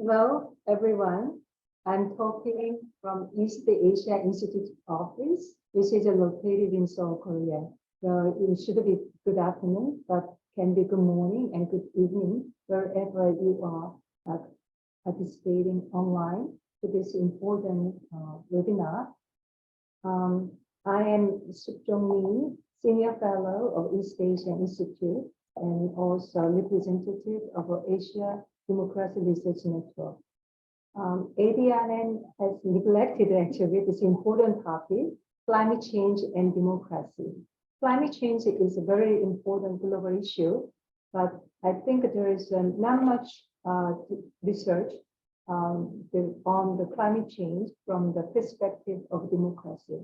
Hello, everyone. I'm talking from East Asia Institute office, which is located in Seoul, Korea. So it should be good afternoon, but can be good morning and good evening, wherever you are participating online to this important webinar. I am Suk Jong-mi, Senior Fellow of East Asia Institute and also representative of Asia Democracy Research Network. ADRN has neglected actually this important topic, climate change and democracy. Climate change is a very important global issue, but I think there is not much research on the climate change from the perspective of democracy.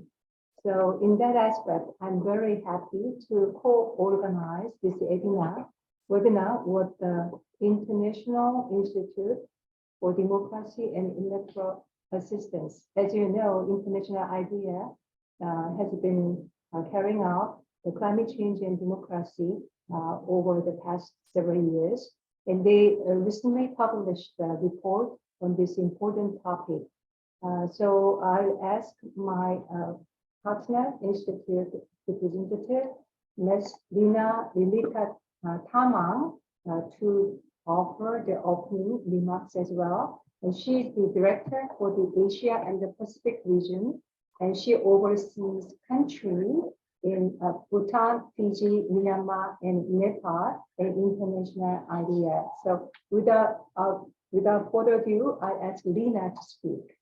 So in that aspect, I'm very happy to co-organize this webinar with the International Institute for Democracy and Electoral Assistance. As you know, International IDEA has been carrying out the climate change and democracy over the past several years. And they recently published a report on this important topic. So I'll ask my partner institute representative, Ms. Lina Lilika Tamang, to offer the opening remarks as well. And she is the director for the Asia and the Pacific region, and she oversees countries in Bhutan, Fiji, Myanmar, and Nepal, and International IDEA. So without further ado, I ask Lina to speak.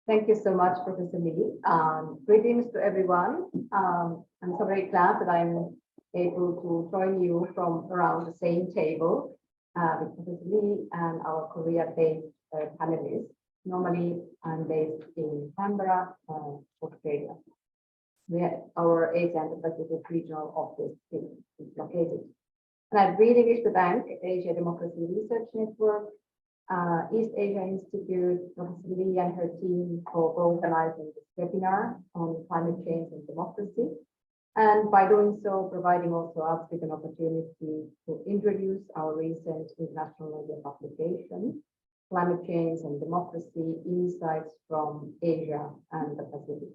Thank you so much, Professor Lee. Greetings to everyone. I'm so very glad that I'm able to join you from around the same table with Professor Lee and our Korea-based panelists. Normally, I'm based in Canberra, Australia, where our Asia and the Pacific regional office is located. And I really wish to thank Asia Democracy Research Network, East Asia Institute, Professor Lee and her team for organizing this webinar on climate change and democracy. And by doing so, providing also us with an opportunity to introduce our recent international media publication, Climate Change and Democracy, Insights from Asia and the Pacific.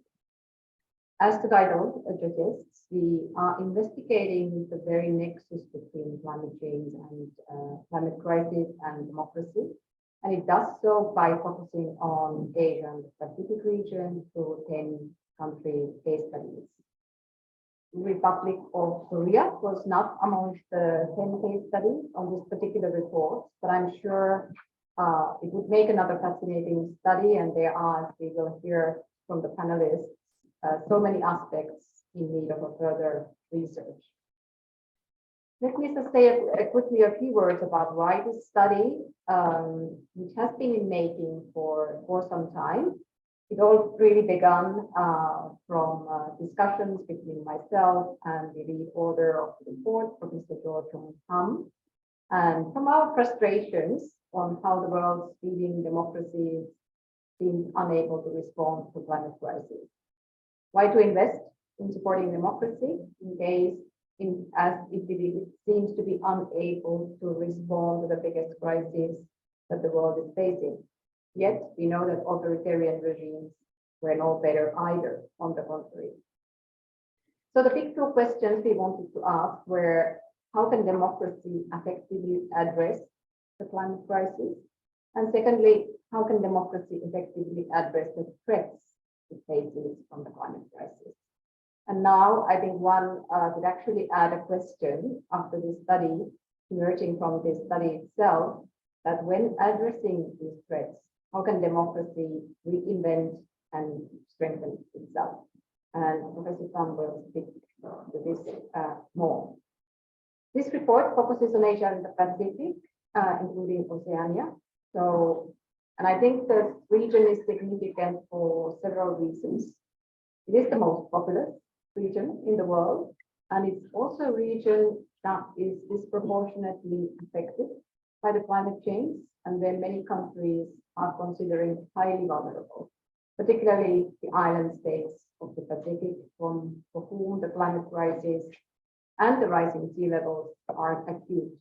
As the title suggests, we are investigating the very nexus between climate change and climate crisis and democracy. And it does so by focusing on Asia and the Pacific region through 10 country case studies. The Republic of Korea was not amongst the 10 case studies on this particular report, but I'm sure it would make another fascinating study, and there are, as we will hear from the panelists, so many aspects in need of a further research. Let me just say quickly a few words about why this study, which has been in making for some time. It all really began from discussions between myself and the lead author of the report, Professor Yul Sohn, and from our frustrations on how the world's leading democracies seem unable to respond to climate crisis. Why to invest in supporting democracy in case, as it seems to be unable to respond to the biggest crisis that the world is facing? Yet we know that authoritarian regimes were no better either, on the contrary. So the big two questions we wanted to ask were, how can democracy effectively address the climate crisis? And secondly, how can democracy effectively address the threats it faces from the climate crisis? And now I think one could actually add a question after this study, emerging from this study itself, that when addressing these threats, how can democracy reinvent and strengthen itself? And Professor Tan will speak to this more. This report focuses on Asia and the Pacific, including Oceania. And I think the region is significant for several reasons. It is the most populous region in the world, and it's also a region that is disproportionately affected by the climate change, and where many countries are considering highly vulnerable, particularly the island states of the Pacific, for whom the climate crisis and the rising sea levels are acute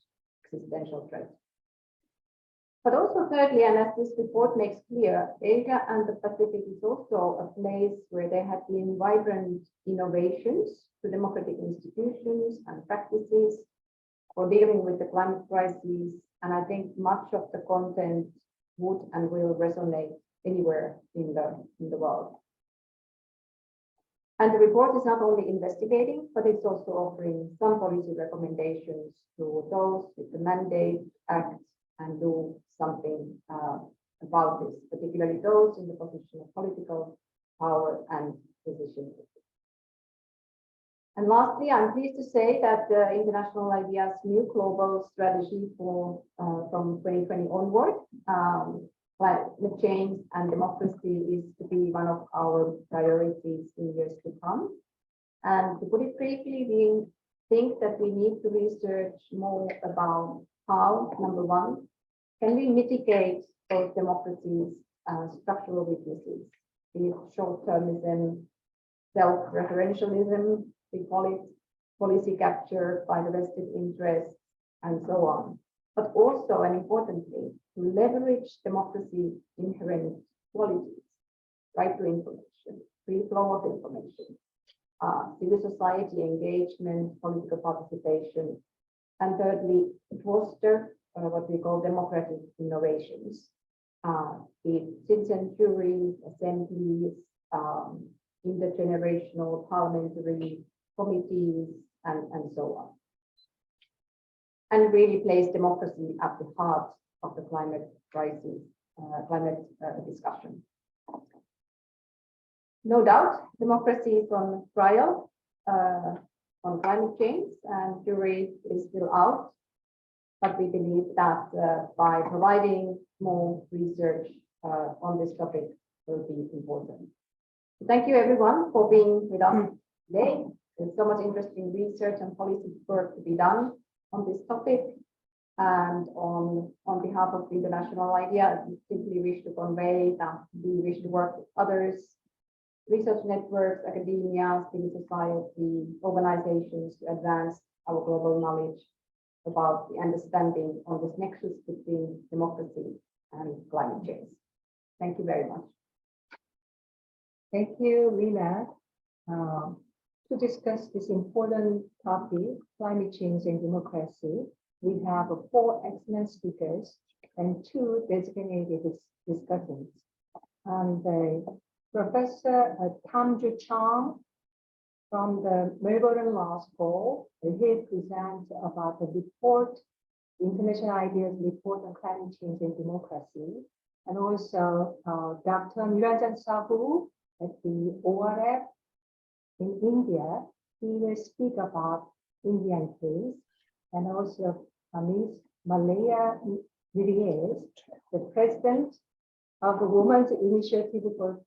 existential threat. But also thirdly, and as this report makes clear, Asia and the Pacific is also a place where there have been vibrant innovations to democratic institutions and practices for dealing with the climate crisis. And I think much of the content would and will resonate anywhere in the world. And the report is not only investigating, but it's also offering some policy recommendations to those with the mandate to act and do something about this, particularly those in the position of political power and decision making. And lastly, I'm pleased to say that the International IDEA's new global strategy for from 2020 onward, climate change and democracy is to be one of our priorities in years to come. And to put it briefly, we think that we need to research more about how, number one, can we mitigate those democracies' structural weaknesses, be it short-termism, self-referentialism, we call it policy capture by the vested interests, and so on. But also, and importantly, to leverage democracy's inherent qualities, right to information, free flow of information, civil society engagement, political participation, and thirdly, foster what we call democratic innovations, be it citizen juries, assemblies, intergenerational parliamentary committees, and so on. And really place democracy at the heart of the climate crisis, climate discussion. No doubt, democracy is on trial on climate change, and jury is still out. But we believe that by providing more research on this topic will be important. So thank you everyone for being with us today. There's so much interesting research and policy work to be done on this topic. And on behalf of the International IDEA, I simply wish to convey that we wish to work with others, research networks, academia, civil society, organizations to advance our global knowledge about the understanding of this nexus between democracy and climate change. Thank you very much. Thank you, Lina. To discuss this important topic, climate change and democracy, we have 4 excellent speakers and 2 designated discussants. And Professor Tam-Ju Chang from the Melbourne Law School, he presents about the report, the International IDEA's report on climate change and democracy, and also Dr. Niranjan Sahu at the ORF in India. He will speak about Indian case, and also Ms. Malaya Villiers, the president of the Women's Initiative for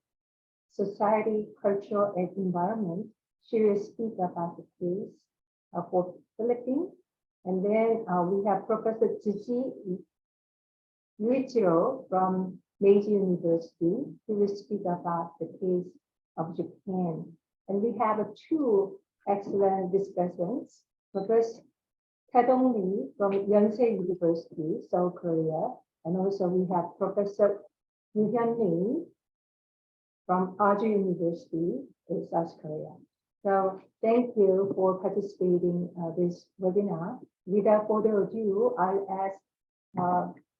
Society, Culture, and Environment. She will speak about the case for Philippines. And then we have Professor Tsuji Yuichiro from Meiji University. He will speak about the case of Japan. And we have 2 excellent discussants. Professor Taedong Lee from Yonsei University, South Korea. And also we have Professor Yu-Hyun Lee from Aja University in South Korea. So thank you for participating in this webinar. Without further ado, I'll ask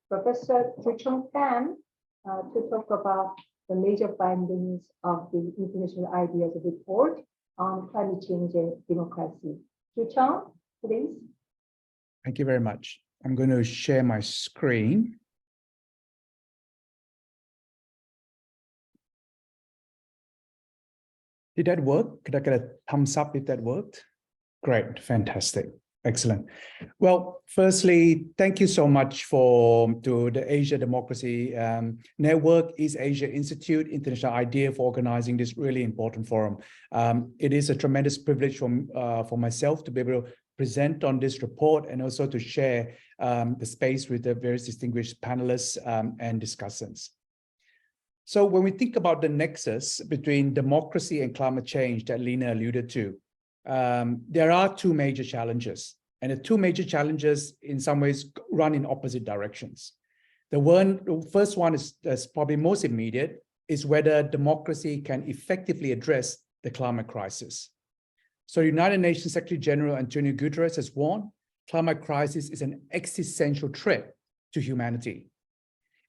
Professor Chu-Chung Pham to talk about the major findings of the International IDEA's report on climate change and democracy. Chu-Chung, please. Thank you very much. I'm going to share my screen. Did that work? Could I get a thumbs up if that worked? Great, fantastic, excellent. Well, firstly, thank you so much to the Asia Democracy Network, East Asia Institute, International IDEA for organizing this really important forum. It is a tremendous privilege for myself to be able to present on this report and also to share the space with the various distinguished panelists and discussants. So when we think about the nexus between democracy and climate change that Lina alluded to, there are 2 major challenges. And the two major challenges in some ways run in opposite directions. The first one is probably most immediate, is whether democracy can effectively address the climate crisis. So United Nations Secretary General Antonio Guterres has warned climate crisis is an existential threat to humanity.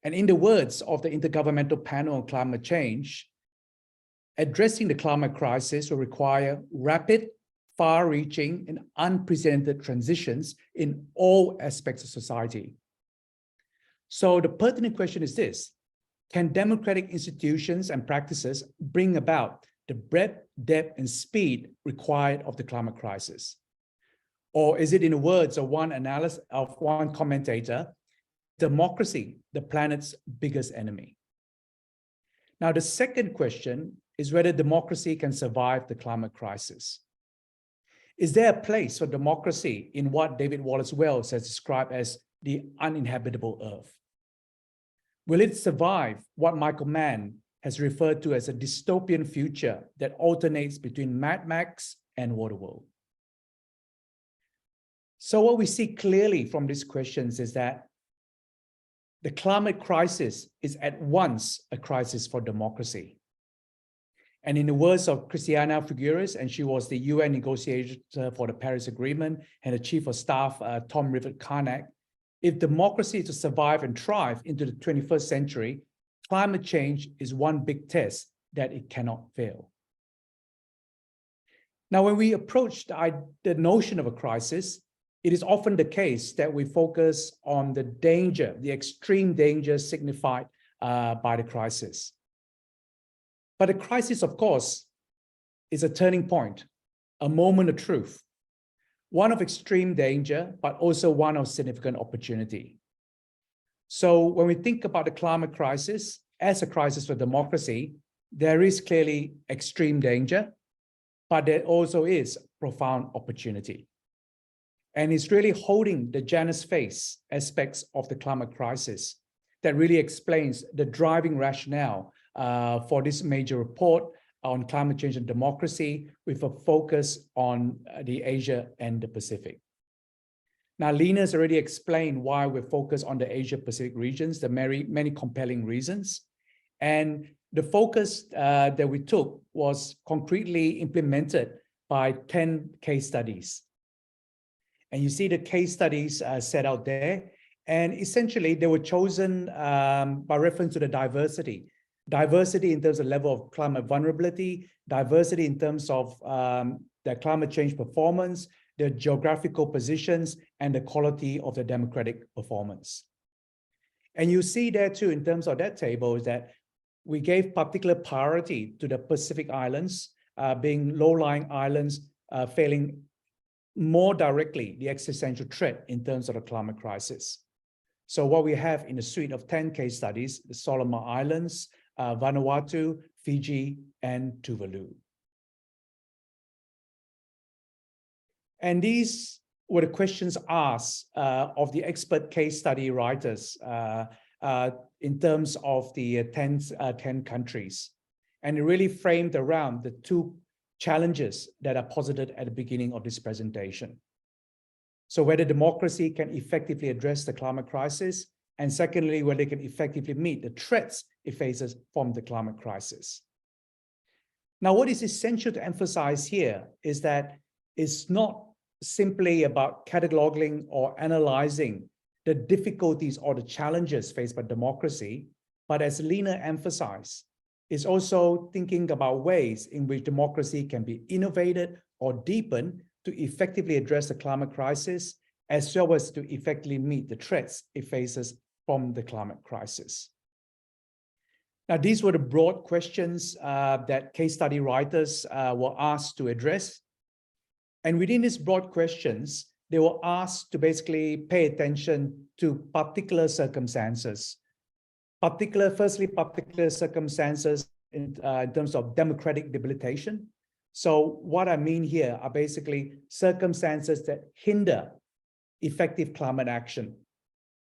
And in the words of the Intergovernmental Panel on Climate Change, addressing the climate crisis will require rapid, far-reaching, and unprecedented transitions in all aspects of society. So the pertinent question is this: can democratic institutions and practices bring about the breadth, depth, and speed required of the climate crisis? Or is it, in the words of one commentator, democracy, the planet's biggest enemy? Now, the second question is whether democracy can survive the climate crisis. Is there a place for democracy in what David Wallace Wells has described as the uninhabitable Earth? Will it survive what Michael Mann has referred to as a dystopian future that alternates between Mad Max and Waterworld? So what we see clearly from these questions is that the climate crisis is at once a crisis for democracy. And in the words of Christiana Figueres, and she was the UN negotiator for the Paris Agreement and the Chief of Staff, Tom Rivett-Carnac, if democracy is to survive and thrive into the 21st century, climate change is one big test that it cannot fail. Now, when we approach the notion of a crisis, it is often the case that we focus on the danger, the extreme danger signified by the crisis. But a crisis, of course, is a turning point, a moment of truth, one of extreme danger, but also one of significant opportunity. So when we think about the climate crisis as a crisis for democracy, there is clearly extreme danger, but there also is profound opportunity. And it's really holding the Janus face aspects of the climate crisis that really explains the driving rationale for this major report on climate change and democracy, with a focus on the Asia and the Pacific. Now, Lena has already explained why we're focused on the Asia Pacific regions, the many compelling reasons. And the focus that we took was concretely implemented by 10 case studies. And you see the case studies set out there. And essentially, they were chosen by reference to the diversity in terms of level of climate vulnerability, diversity in terms of their climate change performance, their geographical positions, and the quality of the democratic performance. And you see there too, in terms of that table, is that we gave particular priority to the Pacific Islands, being low-lying islands, failing more directly the existential threat in terms of the climate crisis. So what we have in a suite of 10 case studies, the Solomon Islands, Vanuatu, Fiji, and Tuvalu. And these were the questions asked of the expert case study writers in terms of the 10 countries. And it really framed around the two challenges that are posited at the beginning of this presentation. So whether democracy can effectively address the climate crisis, and secondly, whether it can effectively meet the threats it faces from the climate crisis. Now, what is essential to emphasize here is that it's not simply about cataloging or analyzing the difficulties or the challenges faced by democracy, but as Lena emphasized, is also thinking about ways in which democracy can be innovated or deepened to effectively address the climate crisis, as well as to effectively meet the threats it faces from the climate crisis. Now, these were the broad questions that case study writers were asked to address. And within these broad questions, they were asked to basically pay attention to particular circumstances. Particular circumstances in terms of democratic debilitation. So what I mean here are basically circumstances that hinder effective climate action.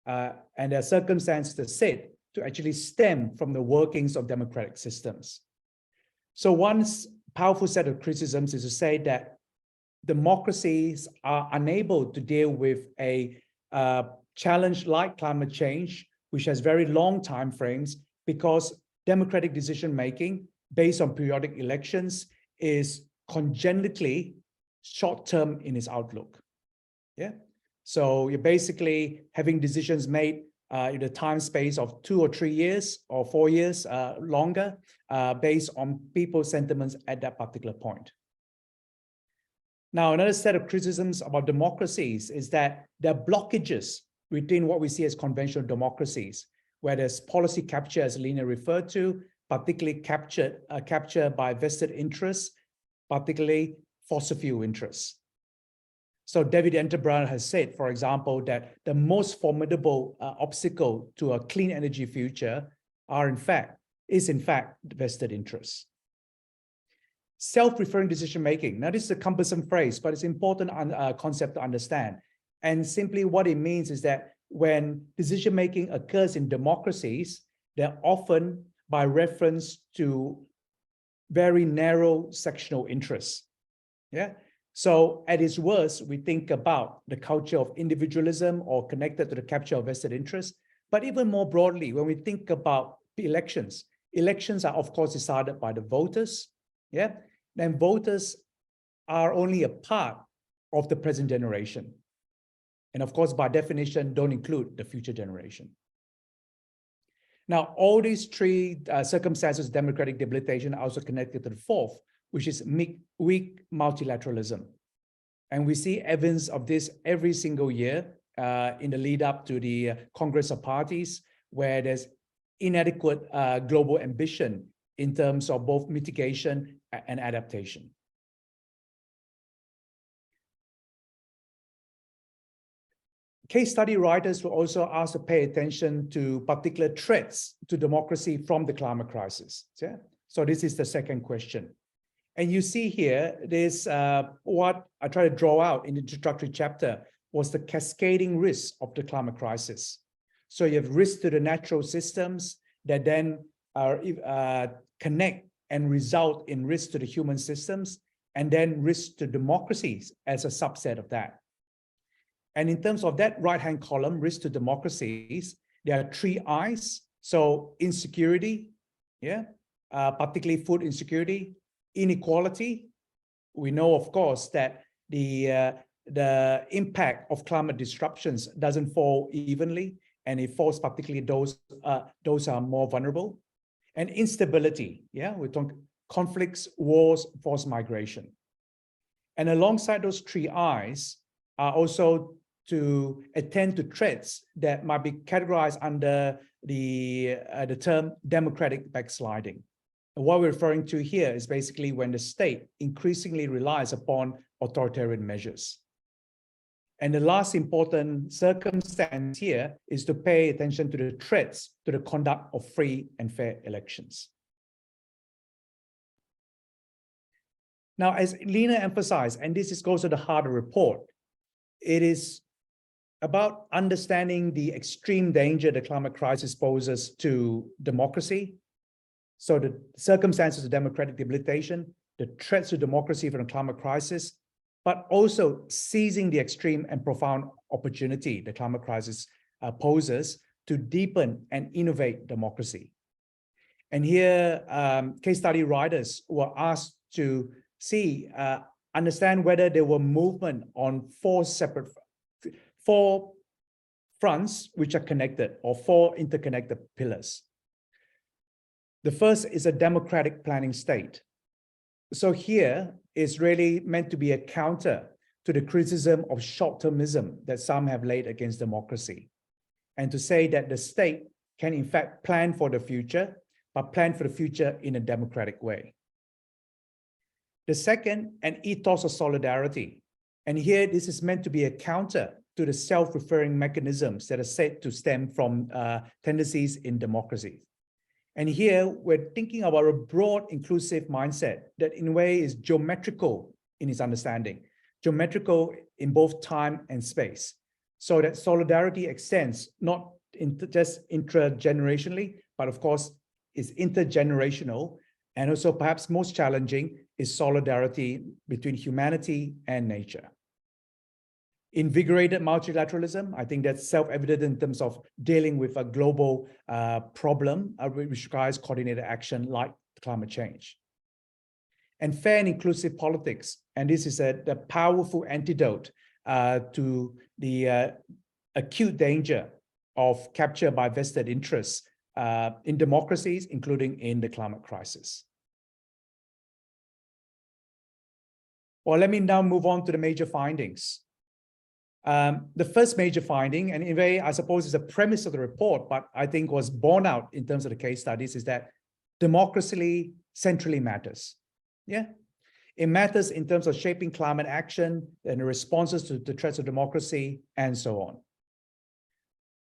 And there are circumstances that said to actually stem from the workings of democratic systems. So one powerful set of criticisms is to say that democracies are unable to deal with a challenge like climate change, which has very long time frames, because democratic decision-making based on periodic elections is congenitally short-term in its outlook. Yeah. So you're basically having decisions made in the time space of 2 or 3 years or 4 years longer based on people's sentiments at that particular point. Now, another set of criticisms about democracies is that there are blockages between what we see as conventional democracies, where there's policy capture, as Lena referred to, particularly capture by vested interests, particularly fossil fuel interests. So David Attenborough has said, for example, that the most formidable obstacle to a clean energy future is in fact vested interests. Self-referring decision-making. Now, this is a cumbersome phrase, but it's an important concept to understand. And simply what it means is that when decision-making occurs in democracies, they're often by reference to very narrow sectional interests. Yeah. So at its worst, we think about the culture of individualism or connected to the capture of vested interests. But even more broadly, when we think about the elections are of course decided by the voters. Yeah. Then voters are only a part of the present generation. And of course, by definition, don't include the future generation. Now, all these three circumstances of democratic debilitation are also connected to the fourth, which is weak multilateralism. And we see evidence of this every single year in the lead up to the Congress of Parties, where there's inadequate global ambition in terms of both mitigation and adaptation. Case study writers were also asked to pay attention to particular threats to democracy from the climate crisis. Yeah? So this is the second question. And you see here, this what I try to draw out in the introductory chapter was the cascading risks of the climate crisis. So you have risks to the natural systems that then connect and result in risks to the human systems, and then risks to democracies as a subset of that. And in terms of that right-hand column, risk to democracies, there are 3 I's. So insecurity, yeah, particularly food insecurity, inequality. We know, of course, that the impact of climate disruptions doesn't fall evenly, and it falls particularly those are more vulnerable. And instability, yeah, we talk conflicts, wars, forced migration. And alongside those 3 I's are also to attend to threats that might be categorized under the term democratic backsliding. And what we're referring to here is basically when the state increasingly relies upon authoritarian measures. And the last important circumstance here is to pay attention to the threats to the conduct of free and fair elections. Now, as Lena emphasized, and this goes to the heart of the report, it is about understanding the extreme danger the climate crisis poses to democracy. So the circumstances of democratic debilitation, the threats to democracy from the climate crisis, but also seizing the extreme and profound opportunity the climate crisis poses to deepen and innovate democracy. And here, case study writers were asked to understand whether there were movement on 4 fronts which are connected, or 4 interconnected pillars. The first is a democratic planning state. So here is really meant to be a counter to the criticism of short-termism that some have laid against democracy, and to say that the state can in fact plan for the future, but plan for the future in a democratic way. The second, an ethos of solidarity. And here this is meant to be a counter to the self-referring mechanisms that are said to stem from tendencies in democracies. And here we're thinking about a broad inclusive mindset that in a way is geometrical in its understanding, geometrical in both time and space. So that solidarity extends not just intragenerationally, but of course is intergenerational, and also perhaps most challenging is solidarity between humanity and nature. Invigorated multilateralism, I think that's self-evident in terms of dealing with a global problem which requires coordinated action like climate change. And fair and inclusive politics, and this is the powerful antidote to the acute danger of capture by vested interests in democracies, including in the climate crisis. Well, let me now move on to the major findings. The first major finding, and in a way, I suppose is a premise of the report, but I think was borne out in terms of the case studies, is that democracy centrally matters. Yeah, it matters in terms of shaping climate action and the responses to the threats of democracy and so on.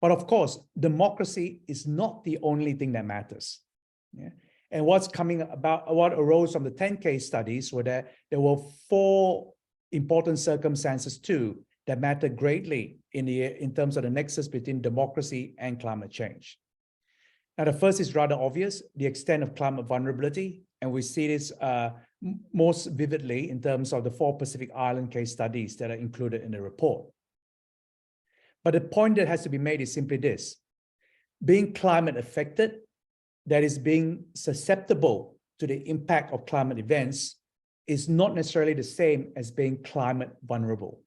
But of course, democracy is not the only thing that matters. Yeah? And what arose from the 10 case studies were that there were 4 important circumstances too that matter greatly in terms of the nexus between democracy and climate change. Now, the first is rather obvious, the extent of climate vulnerability, and we see this most vividly in terms of the 4 Pacific Island case studies that are included in the report. But the point that has to be made is simply this: being climate affected, that is being susceptible to the impact of climate events, is not necessarily the same as being climate vulnerable.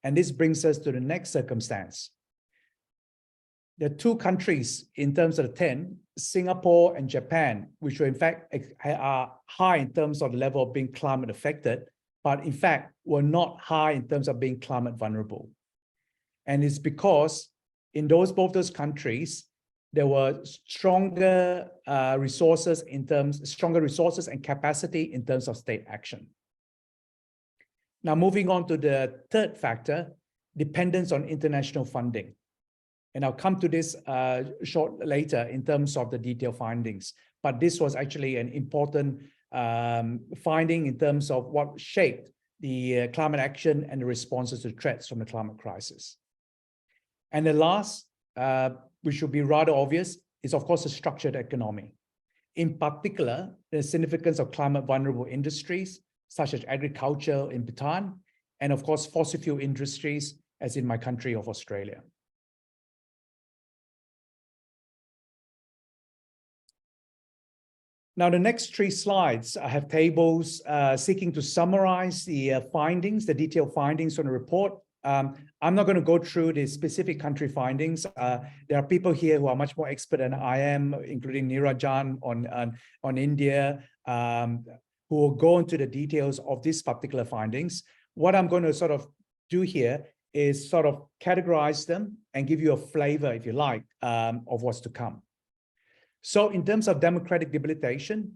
And this brings us to the next circumstance. There are 2 countries in terms of the 10, Singapore and Japan, which were in fact are high in terms of the level of being climate affected, but in fact were not high in terms of being climate vulnerable. And it's because in both those countries, there were stronger resources and capacity in terms of state action. Now, moving on to the third factor, dependence on international funding. And I'll come to this short later in terms of the detailed findings. But this was actually an important finding in terms of what shaped the climate action and the responses to threats from the climate crisis. And the last, which should be rather obvious, is of course a structured economy. In particular, the significance of climate vulnerable industries, such as agriculture in Bhutan, and of course fossil fuel industries, as in my country of Australia. Now, the next 3 slides, I have tables seeking to summarize the findings, the detailed findings from the report. I'm not going to go through the specific country findings. There are people here who are much more expert than I am, including Nirajan on India, who will go into the details of these particular findings. What I'm going to sort of do here is sort of categorize them and give you a flavor, if you like, of what's to come. So in terms of democratic debilitation,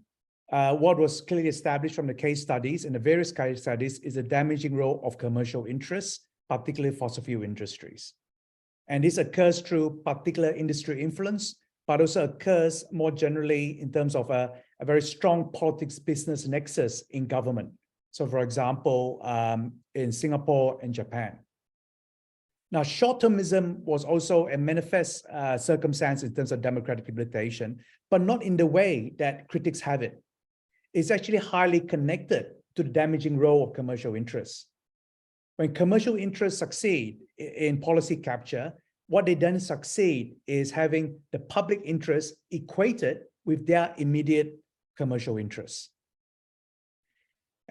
what was clearly established from the case studies and the various case studies is the damaging role of commercial interests, particularly fossil fuel industries. And this occurs through particular industry influence, but also occurs more generally in terms of a very strong politics business nexus in government. So for example, in Singapore and Japan. Now, short-termism was also a manifest circumstance in terms of democratic debilitation, but not in the way that critics have it. It's actually highly connected to the damaging role of commercial interests. When commercial interests succeed in policy capture, what they then succeed is having the public interest equated with their immediate commercial interests.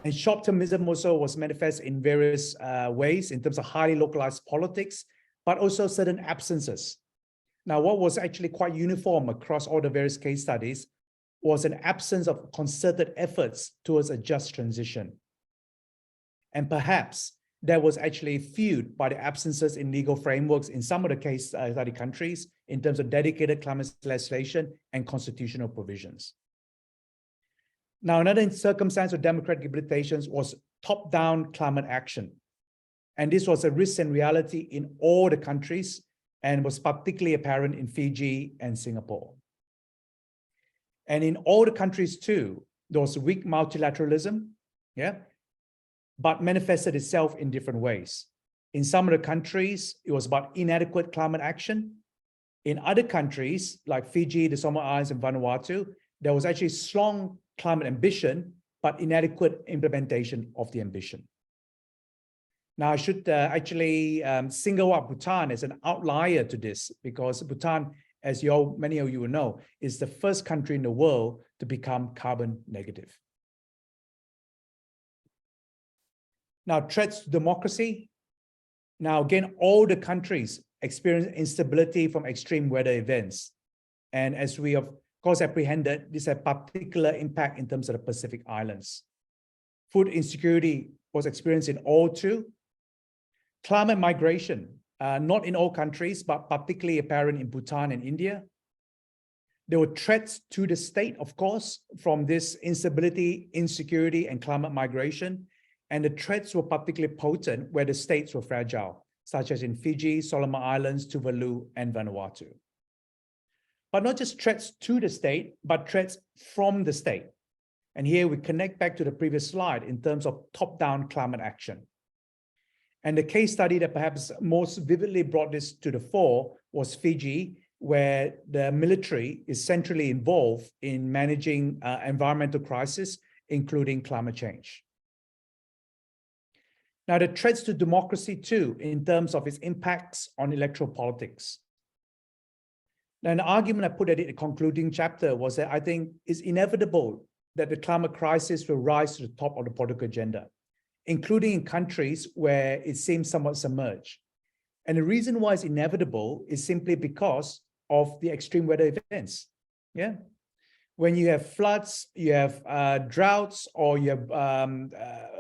And short-termism also was manifest in various ways in terms of highly localized politics, but also certain absences. Now, what was actually quite uniform across all the various case studies was an absence of concerted efforts towards a just transition. And perhaps that was actually fueled by the absences in legal frameworks in some of the case study countries in terms of dedicated climate legislation and constitutional provisions. Now, another circumstance of democratic debilitations was top-down climate action. And this was a risk and reality in all the countries and was particularly apparent in Fiji and Singapore. And in all the countries too, there was weak multilateralism, but manifested itself in different ways. In some of the countries, it was about inadequate climate action. In other countries, like Fiji, the Solomon Islands, and Vanuatu, there was actually strong climate ambition, but inadequate implementation of the ambition. Now, I should actually single out Bhutan as an outlier to this, because Bhutan, as many of you will know, is the first country in the world to become carbon negative. Now, threats to democracy. Now, again, all the countries experience instability from extreme weather events. And as we, of course, apprehended, this had particular impact in terms of the Pacific Islands. Food insecurity was experienced in all too. Climate migration, not in all countries, but particularly apparent in Bhutan and India. There were threats to the state, of course, from this instability, insecurity, and climate migration. And the threats were particularly potent where the states were fragile, such as in Fiji, Solomon Islands, Tuvalu, and Vanuatu. But not just threats to the state, but threats from the state. And here we connect back to the previous slide in terms of top-down climate action. And the case study that perhaps most vividly brought this to the fore was Fiji, where the military is centrally involved in managing environmental crisis, including climate change. Now, the threats to democracy too, in terms of its impacts on electoral politics. Now, an argument I put at the concluding chapter was that I think it's inevitable that the climate crisis will rise to the top of the political agenda, including in countries where it seems somewhat submerged. And the reason why it's inevitable is simply because of the extreme weather events. Yeah. When you have floods, you have droughts, or you have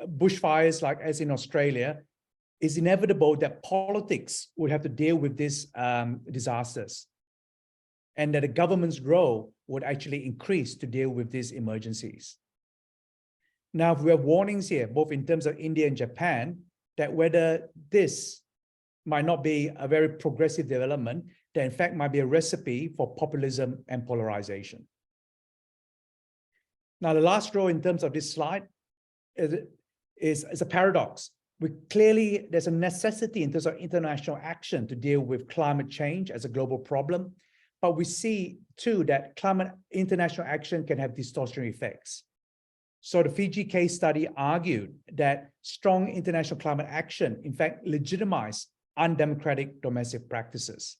bushfires, like as in Australia, it's inevitable that politics would have to deal with these disasters, and that the government's role would actually increase to deal with these emergencies. Now, we have warnings here, both in terms of India and Japan, that whether this might not be a very progressive development, that in fact might be a recipe for populism and polarization. Now, the last row in terms of this slide is a paradox. There's a necessity in terms of international action to deal with climate change as a global problem, but we see too that international action can have distortionary effects. So the Fiji case study argued that strong international climate action, in fact, legitimized undemocratic domestic practices.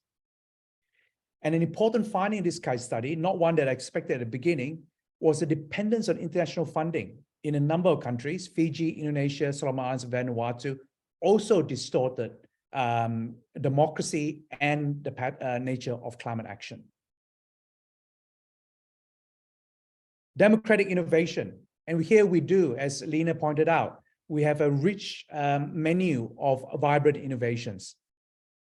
And an important finding in this case study, not one that I expected at the beginning, was the dependence on international funding in a number of countries. Fiji, Indonesia, Solomon Islands, Vanuatu also distorted democracy and the nature of climate action. Democratic innovation. And here we do, as Lena pointed out, we have a rich menu of vibrant innovations.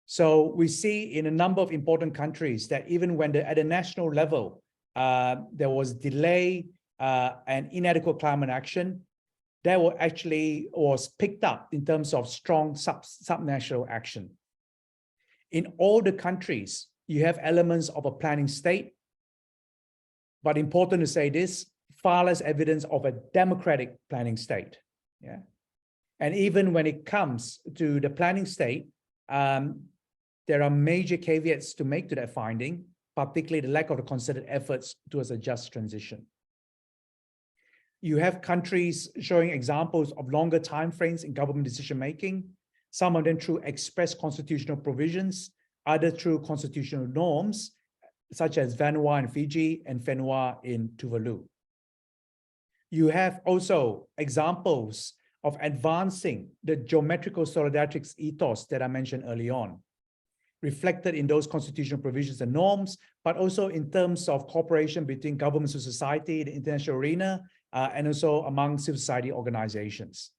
So we see in a number of important countries that even when at a national level, there was delay and inadequate climate action, that was picked up in terms of strong subnational action. In all the countries, you have elements of a planning state, but important to say this, far less evidence of a democratic planning state. Yeah. And even when it comes to the planning state, there are major caveats to make to that finding, particularly the lack of the concerted efforts towards a just transition. You have countries showing examples of longer timeframes in government decision-making, some of them through express constitutional provisions, other through constitutional norms, such as Vanuatu in Fiji and Whenua in Tuvalu. You have also examples of advancing the geometrical solidarity ethos that I mentioned early on, reflected in those constitutional provisions and norms, but also in terms of cooperation between governments and society, the international arena, and also among civil society organizations.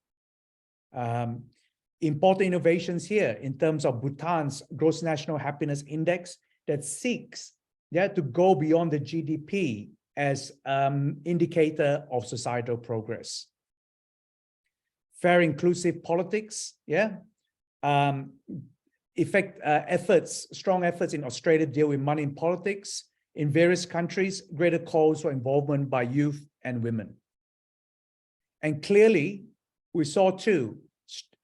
Important innovations here in terms of Bhutan's Gross National Happiness Index that seeks to go beyond the GDP as indicator of societal progress. Fair, inclusive politics, strong efforts in Australia to deal with money in politics. In various countries, greater calls for involvement by youth and women. And clearly, we saw too,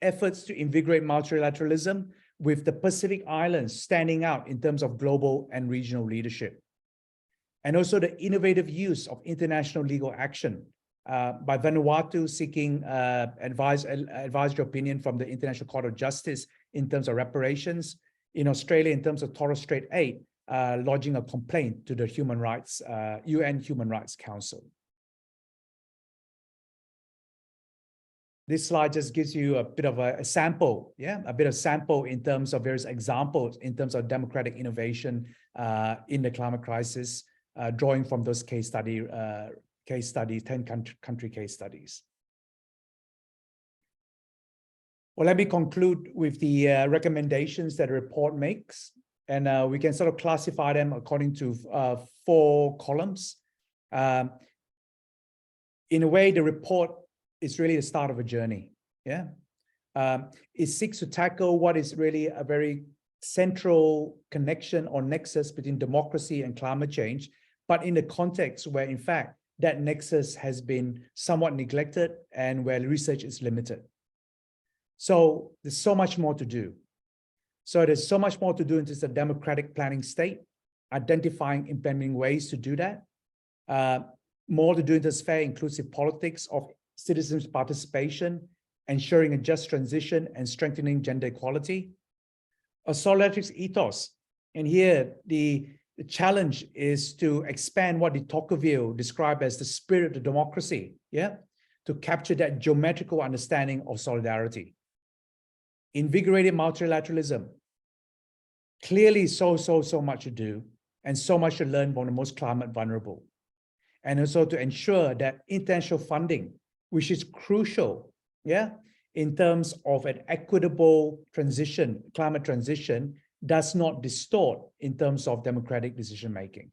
efforts to invigorate multilateralism, with the Pacific Islands standing out in terms of global and regional leadership. And also the innovative use of international legal action by Vanuatu seeking advisory opinion from the International Court of Justice in terms of reparations. In Australia, in terms of Torres Strait 8, lodging a complaint to the UN Human Rights Council. This slide just gives you a bit of a sample, a bit of sample in terms of various examples in terms of democratic innovation in the climate crisis, drawing from those case studies, 10 country case studies. Well, let me conclude with the recommendations that the report makes, and we can sort of classify them according to 4 columns. In a way, the report is really the start of a journey. It seeks to tackle what is really a very central connection or nexus between democracy and climate change, but in the context where, in fact, that nexus has been somewhat neglected and where research is limited. So there's so much more to do. So there's so much more to do in terms of democratic planning state, identifying implementing ways to do that, more to do in this fair inclusive politics of citizens' participation, ensuring a just transition and strengthening gender equality, a solidarity ethos. And here the challenge is to expand what de Tocqueville described as the spirit of democracy, to capture that geometrical understanding of solidarity. Invigorated multilateralism. Clearly so much to do and so much to learn from the most climate vulnerable. And also to ensure that international funding, which is crucial, in terms of an equitable transition, climate transition, does not distort in terms of democratic decision-making.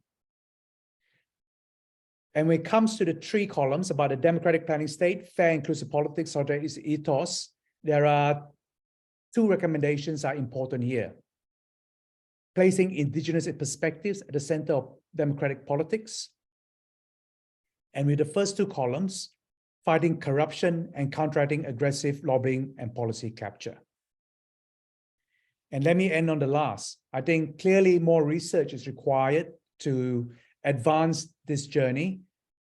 And when it comes to the 3 columns about the democratic planning state, fair inclusive politics, solidarity ethos, there are 2 recommendations are important here. Placing indigenous perspectives at the center of democratic politics. And with the first 2 columns, fighting corruption and counteract aggressive lobbying and policy capture. And let me end on the last. I think clearly more research is required to advance this journey,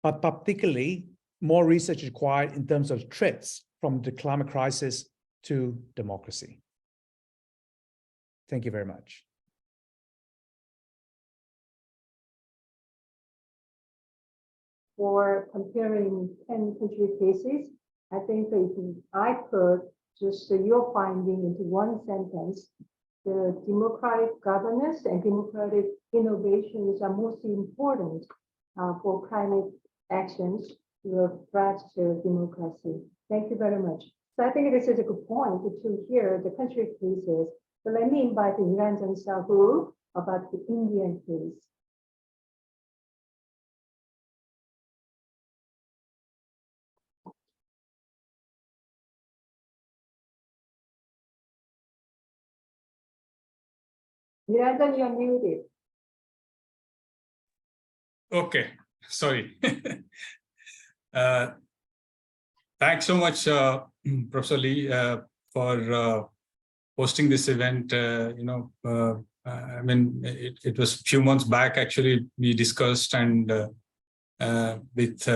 but particularly more research is required in terms of threats from the climate crisis to democracy. Thank you very much. For comparing 10 country cases, I think if I put just your finding into one sentence, the democratic governance and democratic innovations are most important for climate actions to a threat to democracy. Thank you very much. So I think this is a good point to hear the country cases. So let me invite Niranjan Sahu about the Indian case. Niranjan, you're muted. Okay, sorry. Thanks so much, Professor Lee, for hosting this event. I mean, it was a few months back, actually, we discussed, and with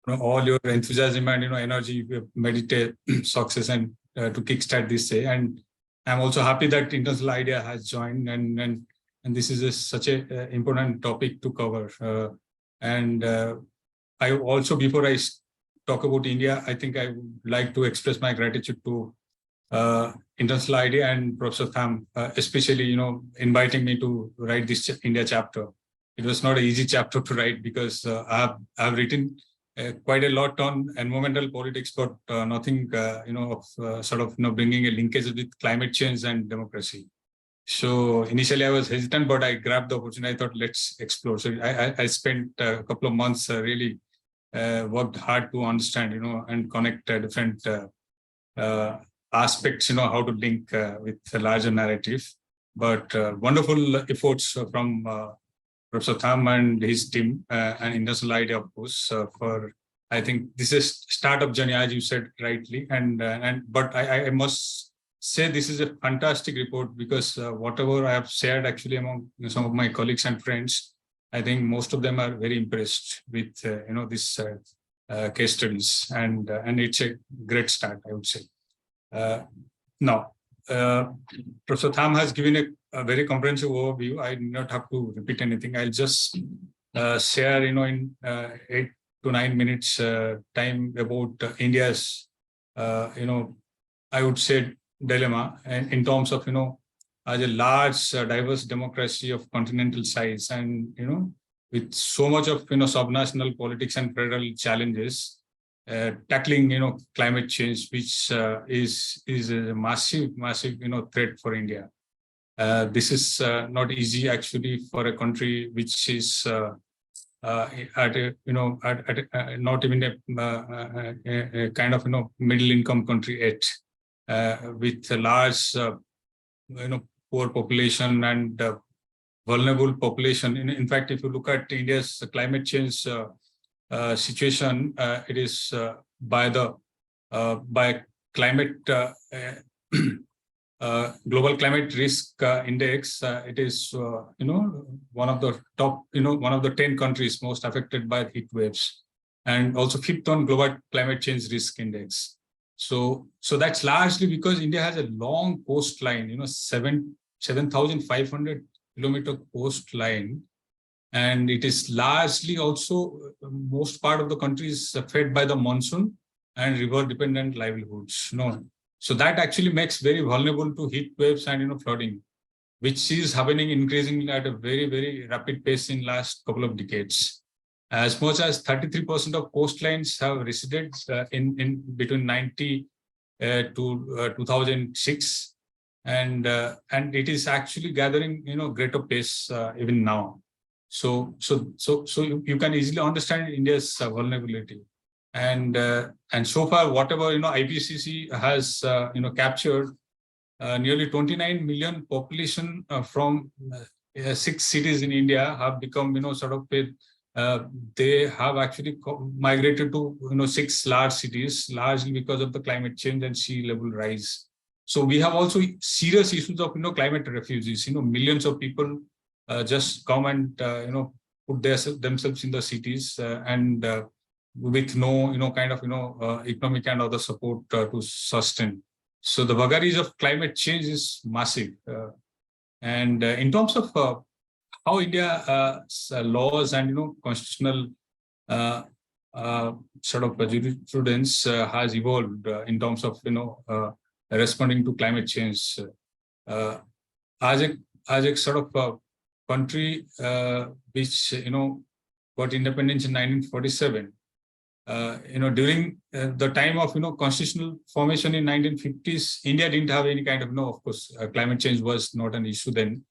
all your enthusiasm and energy, we meditate success and to kickstart this day. And I'm also happy that International IDEA has joined, and this is such an important topic to cover. I also, before I talk about India, I think I would like to express my gratitude to International IDEA and Professor Tham, especially inviting me to write this India chapter. It was not an easy chapter to write because I've written quite a lot on environmental politics, but nothing bringing a linkage with climate change and democracy. So initially I was hesitant, but I grabbed the opportunity. I thought, let's explore. So I spent a couple of months really worked hard to understand, and connect different aspects, how to link with a larger narrative. But wonderful efforts from Professor Tham and his team, and International IDEA, of course, for, I think this is startup journey, as you said rightly. But I must say this is a fantastic report, because whatever I have shared actually among some of my colleagues and friends, I think most of them are very impressed with this case studies, and it's a great start, I would say. Now, Professor Tham has given a very comprehensive overview. I do not have to repeat anything. I'll just share, in 8 to 9 minutes time about India's, I would say, dilemma, and in terms of, as a large, diverse democracy of continental size, and with so much of subnational politics and federal challenges, tackling climate change, which is a massive threat for India. This is not easy actually for a country which is at a not even a kind of middle income country yet, with a large poor population and vulnerable population. In fact, if you look at India's climate change situation, it is by climate global climate risk index, it is one of the top, one of the 10 countries most affected by heat waves, and also 5th on global climate change risk index. So that's largely because India has a long coastline, 7,500 kilometer coastline, and it is largely also most part of the country is fed by the monsoon and river dependent livelihoods. So that actually makes very vulnerable to heat waves and flooding, which is happening increasingly at a very rapid pace in last couple of decades. As much as 33% of coastlines have receded in between 90 to 2006, and it is actually gathering greater pace even now. So you can easily understand India's vulnerability. And so far, whatever IPCC has captured, nearly 29 million population from 6 cities in India have become they have actually migrated to 6 large cities, largely because of the climate change and sea level rise. So we have also serious issues of climate refugees. Millions of people just come and put themselves in the cities and with no kind of economic and other support to sustain. So the vagaries of climate change is massive. And in terms of how India's laws and constitutional sort of jurisprudence has evolved in terms of responding to climate change, as a sort of country which got independence in 1947. During the time of constitutional formation in 1950s, India didn't have any kind of of course, climate change was not an issue then.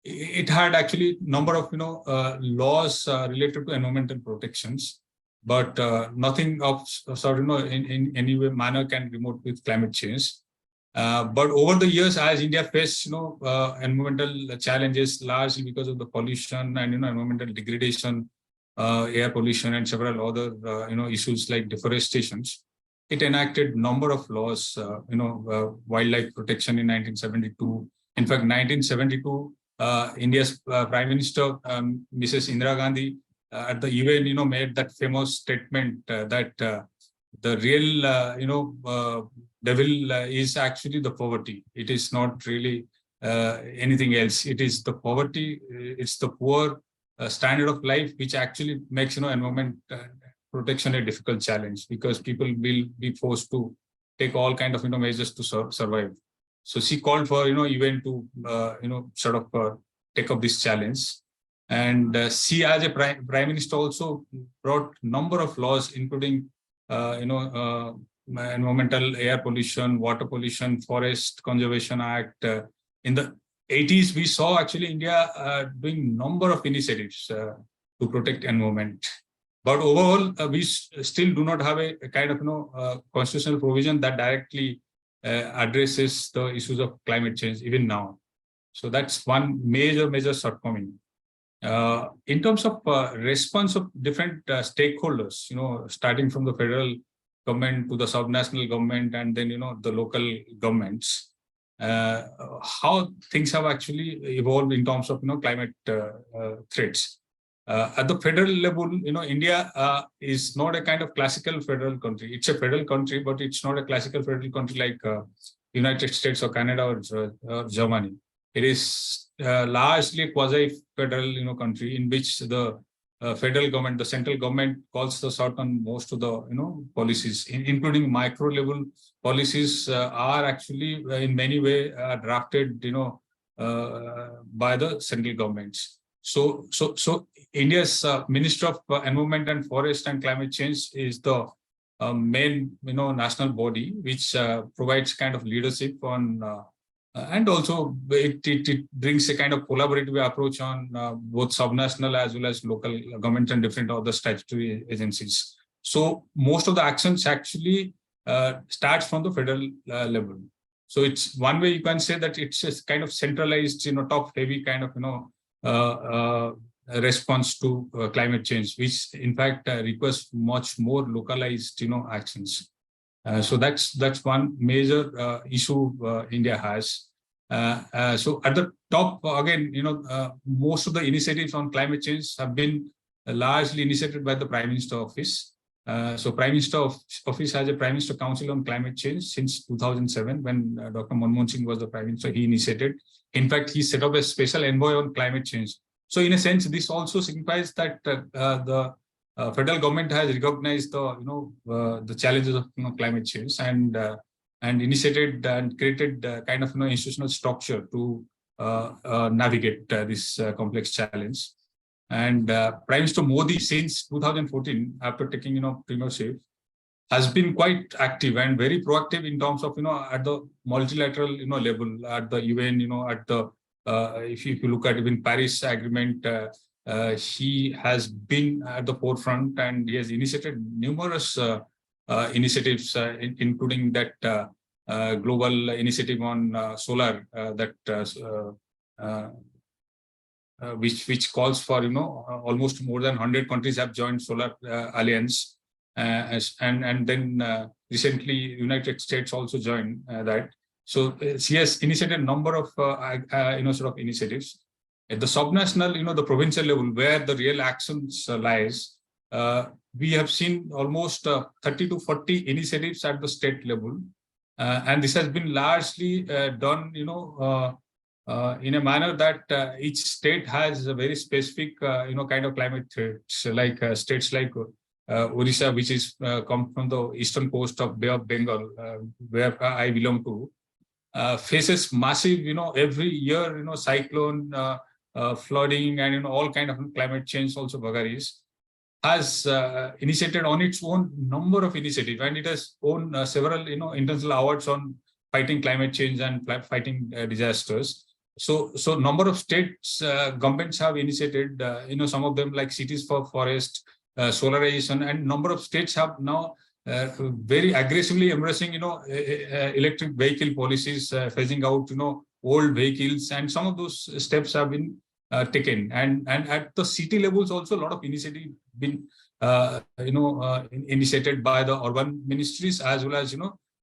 It had actually number of laws related to environmental protections, but nothing of sort in any way manner can remote with climate change. But over the years, as India faced environmental challenges largely because of the pollution and environmental degradation, air pollution, and several other issues like deforestations, it enacted number of laws. Wildlife protection in 1972. In fact, 1972, India's Prime Minister, Mrs. Indira Gandhi, at the UN, made that famous statement that the real, devil is actually the poverty. It is not really anything else. It is the poverty. It's the poor standard of life which actually makes environment protection a difficult challenge, because people will be forced to take all kind of measures to survive. So she called for UN to sort of take up this challenge, and she as a prime minister also brought number of laws, including environmental, air pollution, water pollution, Forest Conservation Act. In the 80s, we saw actually India doing number of initiatives to protect environment. But overall, we still do not have a kind of constitutional provision that directly addresses the issues of climate change even now. So that's one major shortcoming. In terms of response of different stakeholders, starting from the federal government to the subnational government and then the local governments, how things have actually evolved in terms of climate threats. At the federal level, India is not a kind of classical federal country. It's a federal country, but it's not a classical federal country like United States or Canada or Germany. It is largely a quasi-federal, country in which the federal government, the central government, calls the shot on most of the, policies, including micro-level policies, are actually in many ways drafted, by the central governments. So India's Minister of Environment and Forest and Climate Change is the main, national body which provides kind of leadership on, and also it brings a kind of collaborative approach on both subnational as well as local government and different other statutory agencies. So most of the actions actually starts from the federal level. So it's one way you can say that it's just kind of centralized, top-heavy kind of, response to climate change, which in fact requires much more localized, actions. So that's one major issue India has. So at the top, again, most of the initiatives on climate change have been largely initiated by the Prime Minister Office. So Prime Minister Office has a Prime Minister Council on Climate Change since 2007, when Dr. Manmohan Singh was the Prime Minister. He initiated. In fact, he set up a special envoy on climate change. So in a sense, this also signifies that the federal government has recognized the challenges of climate change and initiated and created kind of institutional structure to navigate this complex challenge. And Prime Minister Modi, since 2014, after taking premiership, has been quite active and very proactive in terms of at the multilateral level, at the UN, at the if you look at even Paris Agreement, he has been at the forefront and he has initiated numerous initiatives, including that global initiative on solar which calls for almost more than 100 countries have joined Solar Alliance, and then recently United States also joined that. So she has initiated a number of sort of initiatives at the subnational, the provincial level, where the real actions lies. We have seen almost 30 to 40 initiatives at the state level, and this has been largely done, in a manner that each state has a very specific, kind of climate threats, like states like Odisha, which is come from the eastern coast of Bay of Bengal, where I belong to. Faces massive, every year, cyclone, flooding, and all kind of climate change also vagaries, has initiated on its own number of initiatives, and it has won several, international awards on fighting climate change and fighting disasters. So number of states governments have initiated, some of them like Cities for Forest, solarization, and number of states have now very aggressively embracing, electric vehicle policies, phasing out, old vehicles, and some of those steps have been taken. And at the city levels also, a lot of initiative been, initiated by the urban ministries as well as,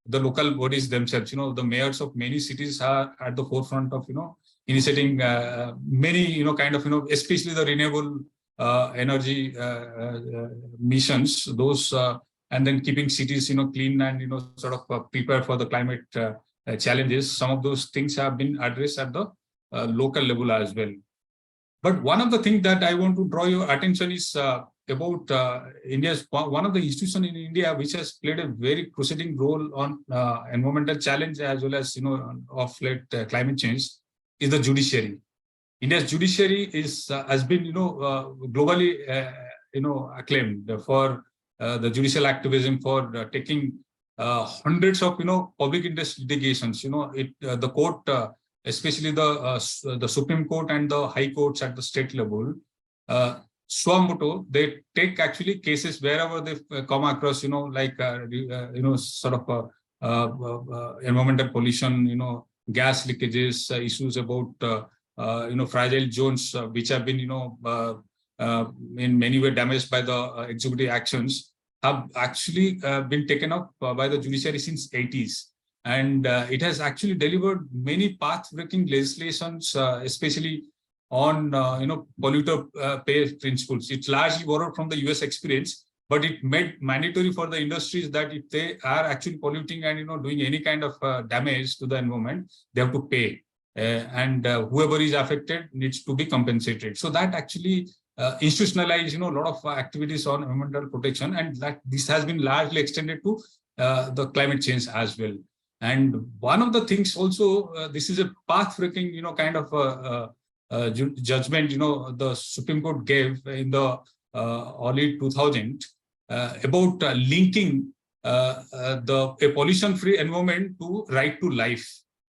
the local bodies themselves. The mayors of many cities are at the forefront of, initiating many, kind of, especially the renewable energy missions, those. And then keeping cities, clean and, sort of prepare for the climate challenges. Some of those things have been addressed at the local level as well. But one of the things that I want to draw your attention is about India's one of the institutions in India which has played a very crucial role on environmental challenge as well as, of late climate change, is the judiciary. India's judiciary has been, globally, acclaimed for the judicial activism, for taking hundreds of public interest litigations. The court, especially the Supreme Court and the high courts at the state level, suo motu, they take actually cases wherever they come across, like sort of environmental pollution, gas leakages, issues about fragile zones which have been in many ways damaged by the executive actions, have actually been taken up by the judiciary since 80s. And it has actually delivered many path-breaking legislations, especially on polluter pay principles. It's largely borrowed from the US experience, but it made mandatory for the industries that if they are actually polluting and doing any kind of damage to the environment, they have to pay, and whoever is affected needs to be compensated. So that actually institutionalized a lot of activities on environmental protection, and that this has been largely extended to the climate change as well. And one of the things also, this is a path-breaking kind of judgment the Supreme Court gave in the early 2000 about linking a pollution-free environment to right to life,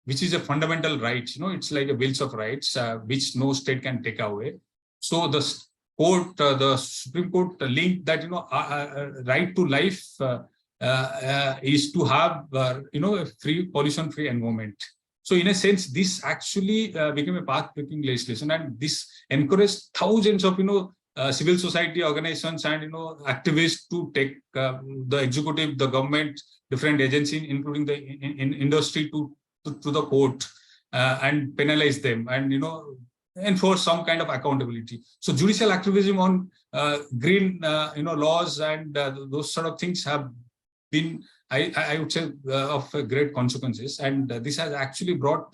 which is a fundamental right. It's like a bill of rights which no state can take away. So the court, the Supreme Court linked that right to life is to have a free pollution-free environment. So in a sense, this actually became a path-breaking legislation, and this encouraged thousands of civil society organizations and activists to take the executive, the government, different agencies, including the industry, to the court and penalize them and enforce some kind of accountability. So judicial activism on green laws and those sort of things have been, I would say, of great consequences, and this has actually brought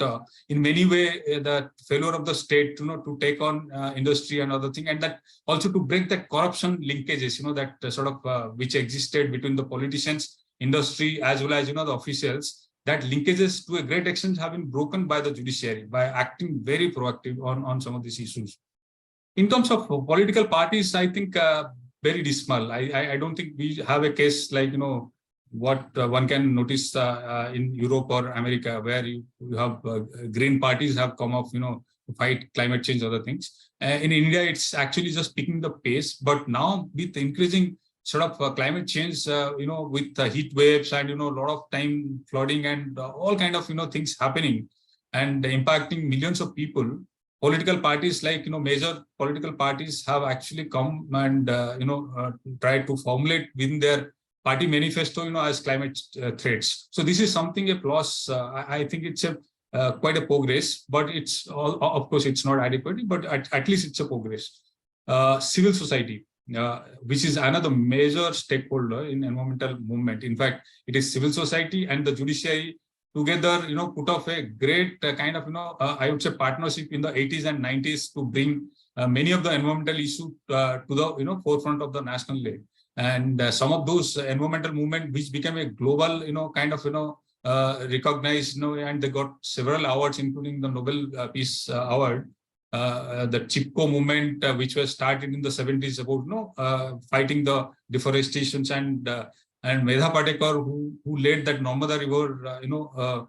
in many ways the failure of the state to take on industry and other thing, and that also to break that corruption linkages that sort of which existed between the politicians, industry, as well as the officials. That linkages to a great extent have been broken by the judiciary by acting very proactive on some of these issues. In terms of political parties, I think very dismal. I don't think we have a case like what one can notice in Europe or America, where you have green parties have come up to fight climate change, other things. In India, it's actually just picking the pace. But now with increasing sort of climate change, with heat waves and a lot of time flooding and all kind of things happening and impacting millions of people, political parties like major political parties have actually come and tried to formulate within their party manifesto as climate threats. So this is something a plus. I think it's a quite a progress, but it's of course it's not adequate, but at least it's a progress. Civil society, which is another major stakeholder in environmental movement. In fact, it is civil society and the judiciary together, put off a great kind of, I would say, partnership in the 80s and 90s to bring many of the environmental issues to the forefront of the national level. And some of those environmental movement, which became a global, kind of, recognized, and they got several awards, including the Nobel Peace Award. The Chipko movement, which was started in the 70s about fighting the deforestation, and Medha Patekar, who led that Narmada River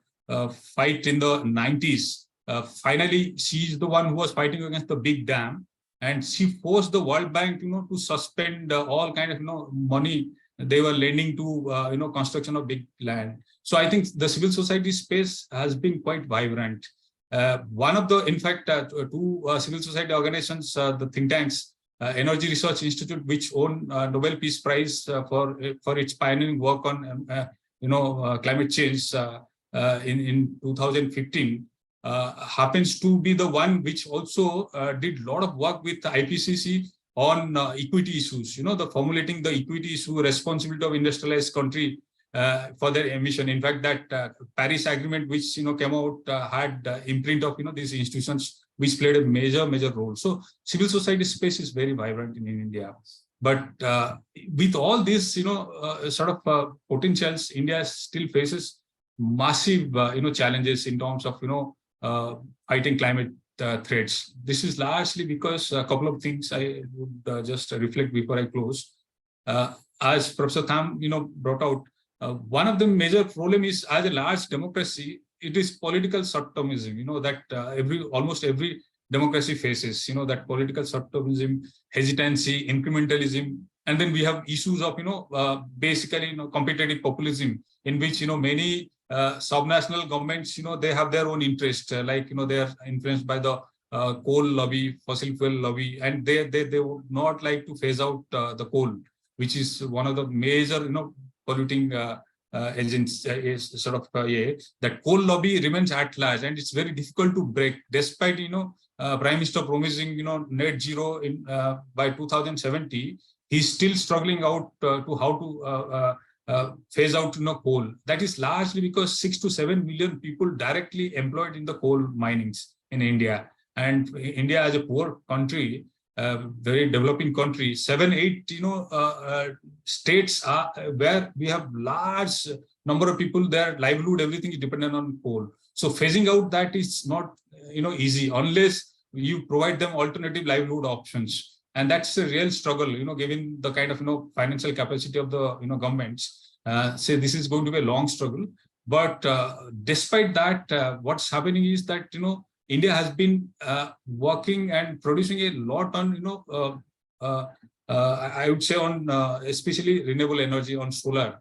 fight in the 90s. Finally, she's the one who was fighting against the big dam, and she forced the World Bank to suspend all kind of money they were lending to construction of big land. So I think the civil society space has been quite vibrant. One of the, in fact, two civil society organizations, the think tanks, Energy Research Institute, which won Nobel Peace Prize for its pioneering work on climate change in 2015, happens to be the one which also did a lot of work with the IPCC on equity issues. The formulating the equity issue, responsibility of industrialized country for their emission. In fact, that Paris Agreement, which came out, had imprint of these institutions, which played a major role. So civil society space is very vibrant in India. But with all this, sort of potentials, India still faces massive, challenges in terms of fighting climate threats. This is largely because a couple of things I would just reflect before I close. As Professor Tham, brought out, one of the major problem is, as a large democracy, it is political short-termism, that almost every democracy faces, that political short-termism, hesitancy, incrementalism, and then we have issues of, basically, competitive populism, in which, many subnational governments, they have their own interest, like, they are influenced by the coal lobby, fossil fuel lobby, and they would not like to phase out the coal, which is one of the major, polluting agents. Is sort of that coal lobby remains at large, and it's very difficult to break, despite Prime Minister promising, net zero in by 2070, he's still struggling out to how to phase out, coal. That is largely because 6 to 7 million people directly employed in the coal minings in India. And India as a poor country, very developing country, 7, 8, states are where we have large number of people, their livelihood, everything is dependent on coal. So phasing out that is not, easy unless you provide them alternative livelihood options. And that's a real struggle, given the kind of, financial capacity of the, governments. Say this is going to be a long struggle. But despite that, what's happening is that, India has been working and producing a lot on, I would say on especially renewable energy on solar.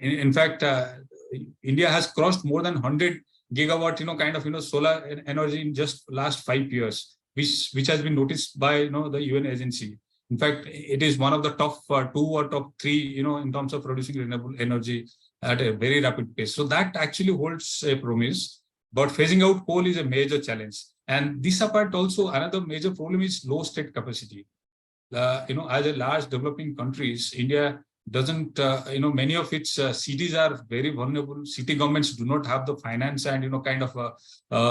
In fact, India has crossed more than 100 gigawatt, kind of, solar energy in just last 5 years, which has been noticed by, the UN agency. In fact, it is one of the top 2 or top 3, in terms of producing renewable energy at a very rapid pace. So that actually holds a promise. But phasing out coal is a major challenge. And this apart also, another major problem is low state capacity. As a large developing countries, India doesn't, many of its cities are very vulnerable. City governments do not have the finance and, kind of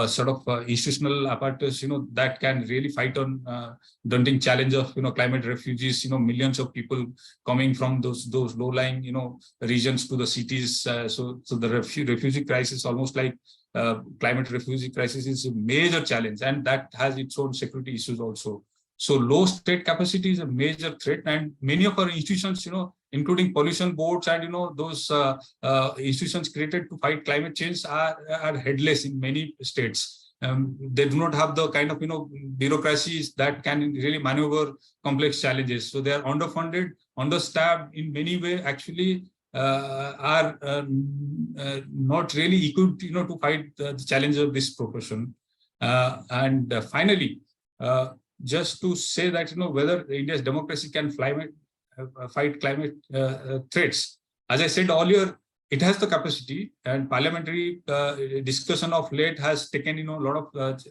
sort of institutional apparatus, that can really fight on daunting challenge of, climate refugees, millions of people coming from those low-lying, regions to the cities. So the refugee crisis, almost like climate refugee crisis, is a major challenge, and that has its own security issues also. So low state capacity is a major threat, and many of our institutions, including pollution boards and those institutions created to fight climate change are headless in many states. They do not have the kind of bureaucracies that can really maneuver complex challenges. So they are underfunded, understaffed in many ways. Actually, are not really equipped, to fight the challenge of this profession. And finally, just to say that, whether India's democracy can fight climate threats. As I said earlier, it has the capacity, and parliamentary discussion of late has taken, a lot of,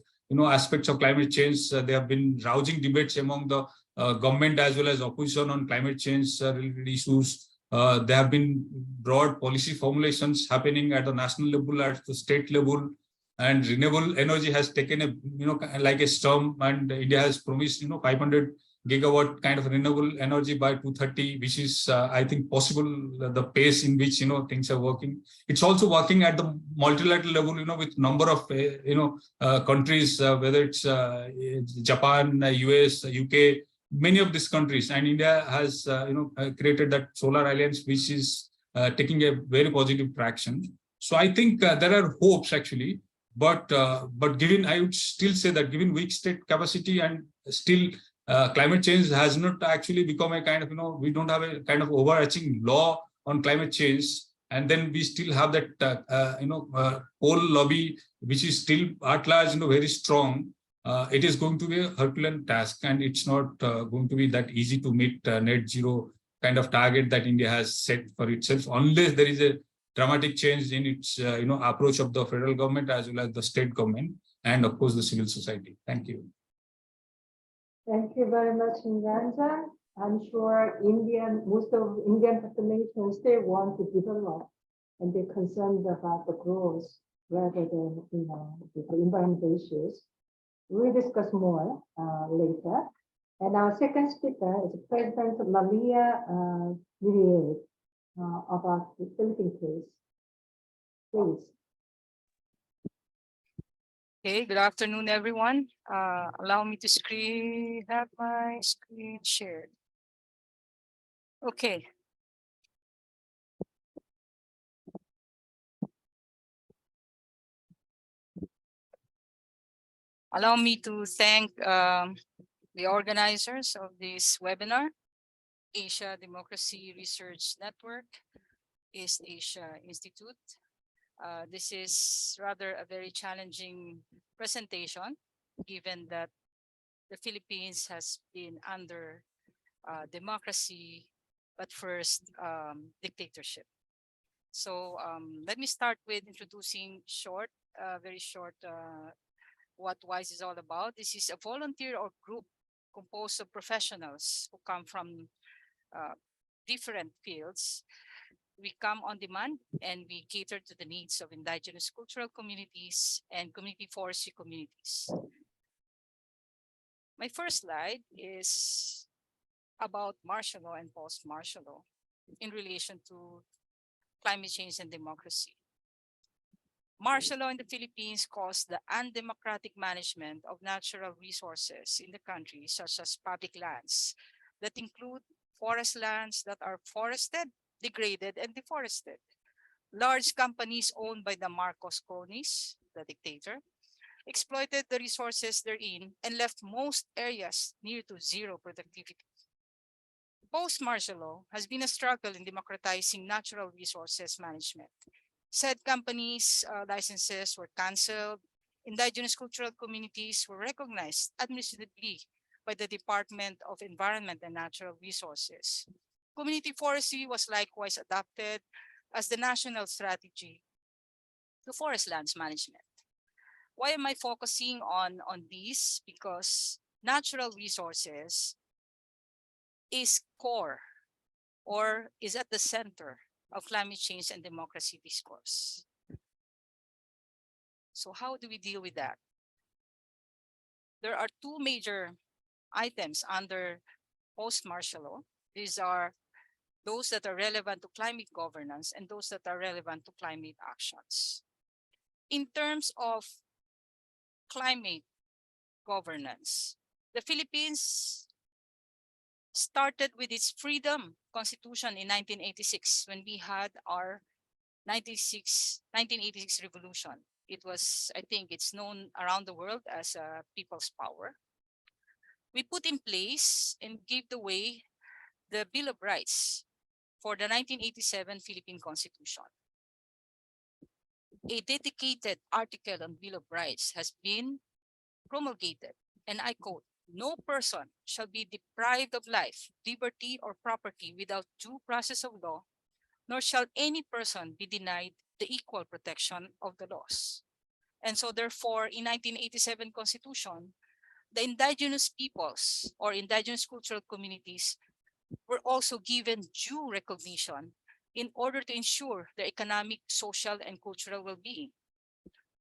aspects of climate change. There have been rousing debates among the government as well as opposition on climate change related issues. There have been broad policy formulations happening at the national level, at the state level, and renewable energy has taken a, like a storm, and India has promised, 500 gigawatt kind of renewable energy by 2030, which is, I think, possible, the pace in which, things are working. It's also working at the multilateral level, with number of, countries, whether it's Japan, US, UK, many of these countries, and India has, created that solar alliance, which is taking a very positive traction. So I think there are hopes actually, but given, I would still say that given weak state capacity and still climate change has not actually become a kind of, we don't have a kind of overarching law on climate change. And then we still have that, coal lobby, which is still at large, very strong. It is going to be a Herculean task, and it's not going to be that easy to meet net zero kind of target that India has set for itself, unless there is a dramatic change in its, approach of the federal government as well as the state government, and of course the civil society. Thank you. Thank you very much, Niranjan. I'm sure most of Indian population still want to develop, and they're concerned about the growth rather than, the environmental issues. We'll discuss more later. And our second speaker is President Maria Villiers about the Philippine case. Please. Okay, good afternoon, everyone. Allow me to have my screen shared. Okay. Allow me to thank the organizers of this webinar, Asia Democracy Research Network, East Asia Institute. This is rather a very challenging presentation, given that the Philippines has been under democracy, but first dictatorship. So let me start with introducing very short what WISE is all about. This is a volunteer or group composed of professionals who come from different fields. We come on demand and we cater to the needs of indigenous cultural communities and community forestry communities. My first slide is about martial law and post-martial law in relation to climate change and democracy. Martial law in the Philippines caused the undemocratic management of natural resources in the country, such as public lands that include forest lands that are forested, degraded, and deforested. Large companies owned by the Marcos cronies, the dictator, exploited the resources therein and left most areas near to zero productivity. Post-martial law has been a struggle in democratizing natural resources management. Said companies' licenses were canceled. Indigenous cultural communities were recognized administratively by the Department of Environment and Natural Resources. Community forestry was likewise adopted as the national strategy to forest lands management. Why am I focusing on these? Because natural resources is core or is at the center of climate change and democracy discourse. So how do we deal with that? There are two major items under post-martial law. These are those that are relevant to climate governance and those that are relevant to climate actions. In terms of climate governance, the Philippines started with its freedom constitution in 1986 when we had our 1986 revolution. It was, I think it's known around the world as a people's power. We put in place and gave the way the Bill of Rights for the 1987 Philippine Constitution. A dedicated article on Bill of Rights has been promulgated, and I quote, "No person shall be deprived of life, liberty, or property without due process of law, nor shall any person be denied the equal protection of the laws." And so therefore, in 1987 Constitution, the indigenous peoples or indigenous cultural communities were also given due recognition in order to ensure their economic, social, and cultural well-being.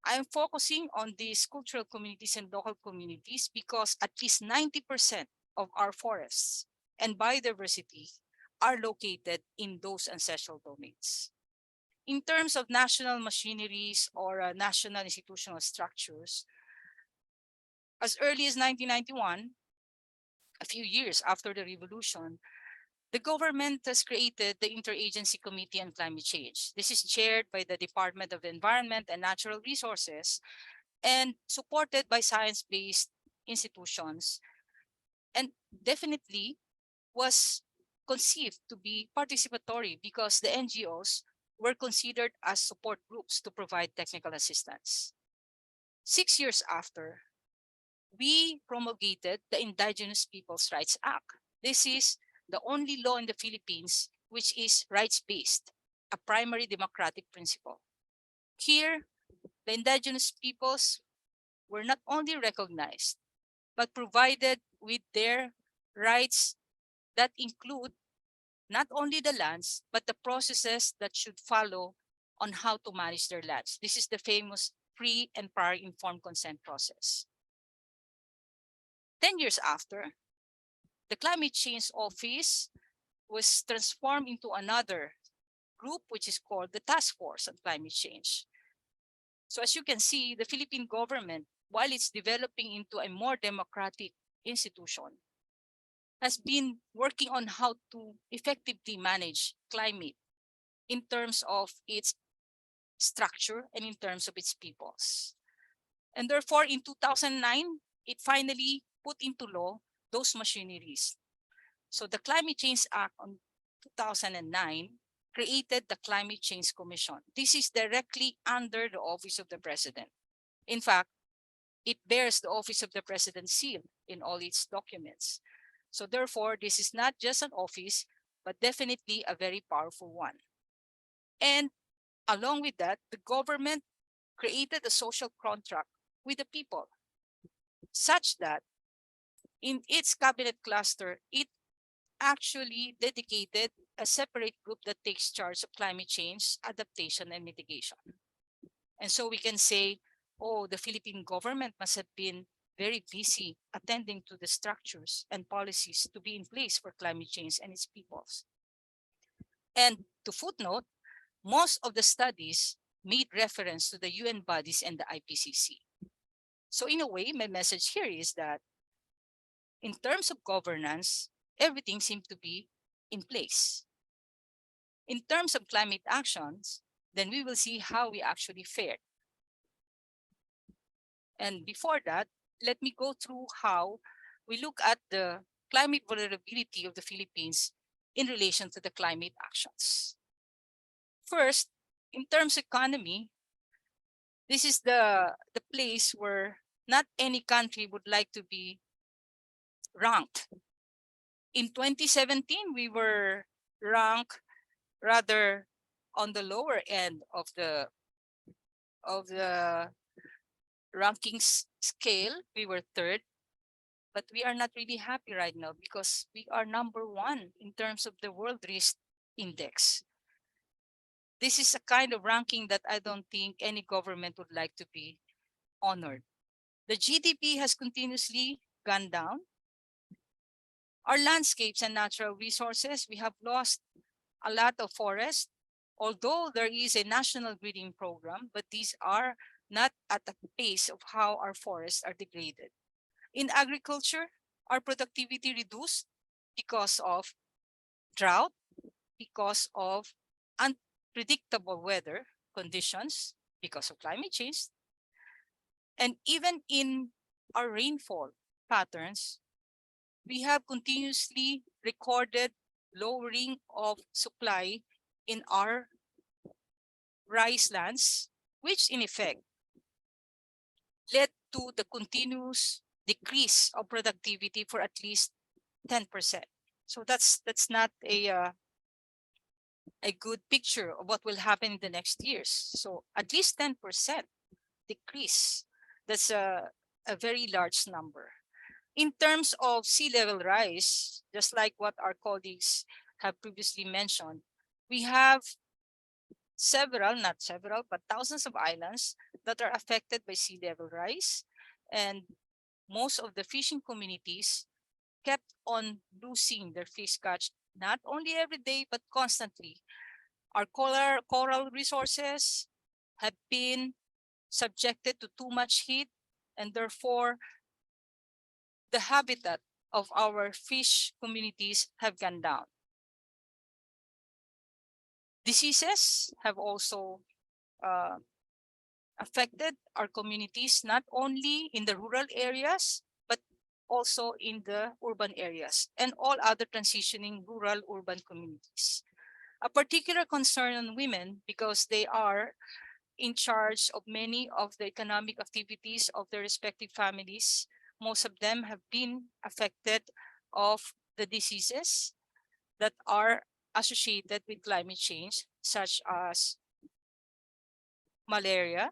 I am focusing on these cultural communities and local communities because at least 90% of our forests and biodiversity are located in those ancestral domains. In terms of national machineries or national institutional structures, as early as 1991, a few years after the revolution, the government has created the Interagency Committee on Climate Change. This is chaired by the Department of Environment and Natural Resources and supported by science-based institutions, and definitely was conceived to be participatory because the NGOs were considered as support groups to provide technical assistance. 6 years after, we promulgated the Indigenous Peoples' Rights Act. This is the only law in the Philippines which is rights-based, a primary democratic principle. Here, the indigenous peoples were not only recognized, but provided with their rights that include not only the lands, but the processes that should follow on how to manage their lands. This is the famous free and prior informed consent process. 10 years after, the Climate Change Office was transformed into another group, which is called the Task Force on Climate Change. So as you can see, the Philippine government, while it's developing into a more democratic institution, has been working on how to effectively manage climate in terms of its structure and in terms of its peoples. And therefore, in 2009, it finally put into law those machineries. So the Climate Change Act on 2009 created the Climate Change Commission. This is directly under the Office of the President. In fact, it bears the Office of the President seal in all its documents. So therefore, this is not just an office, but definitely a very powerful one. And along with that, the government created a social contract with the people. such that in its cabinet cluster, it actually dedicated a separate group that takes charge of climate change, adaptation, and mitigation. And so we can say, oh, the Philippine government must have been very busy attending to the structures and policies to be in place for climate change and its peoples. And to footnote, most of the studies made reference to the UN bodies and the IPCC. So in a way, my message here is that in terms of governance, everything seemed to be in place. In terms of climate actions, then we will see how we actually fared. And before that, let me go through how we look at the climate vulnerability of the Philippines in relation to the climate actions. First, in terms of economy, this is the place where not any country would like to be ranked. In 2017, we were ranked rather on the lower end of the rankings scale. We were third, but we are not really happy right now because we are number one in terms of the World Risk Index. This is a kind of ranking that I don't think any government would like to be honored. The GDP has continuously gone down. Our landscapes and natural resources, we have lost a lot of forest, although there is a national breeding program, but these are not at the pace of how our forests are degraded. In agriculture, our productivity reduced because of drought, because of unpredictable weather conditions, because of climate change. And even in our rainfall patterns, we have continuously recorded lowering of supply in our rice lands, which in effect led to the continuous decrease of productivity for at least 10%. So that's not a good picture of what will happen in the next years. So at least 10% decrease. That's a very large number. In terms of sea level rise, just like what our colleagues have previously mentioned, we have but thousands of islands that are affected by sea level rise. And most of the fishing communities kept on losing their fish catch, not only every day, but constantly. Our coral resources have been subjected to too much heat, and therefore the habitat of our fish communities have gone down. Diseases have also affected our communities, not only in the rural areas, but also in the urban areas and all other transitioning rural urban communities. A particular concern on women because they are in charge of many of the economic activities of their respective families. Most of them have been affected of the diseases that are associated with climate change, such as malaria.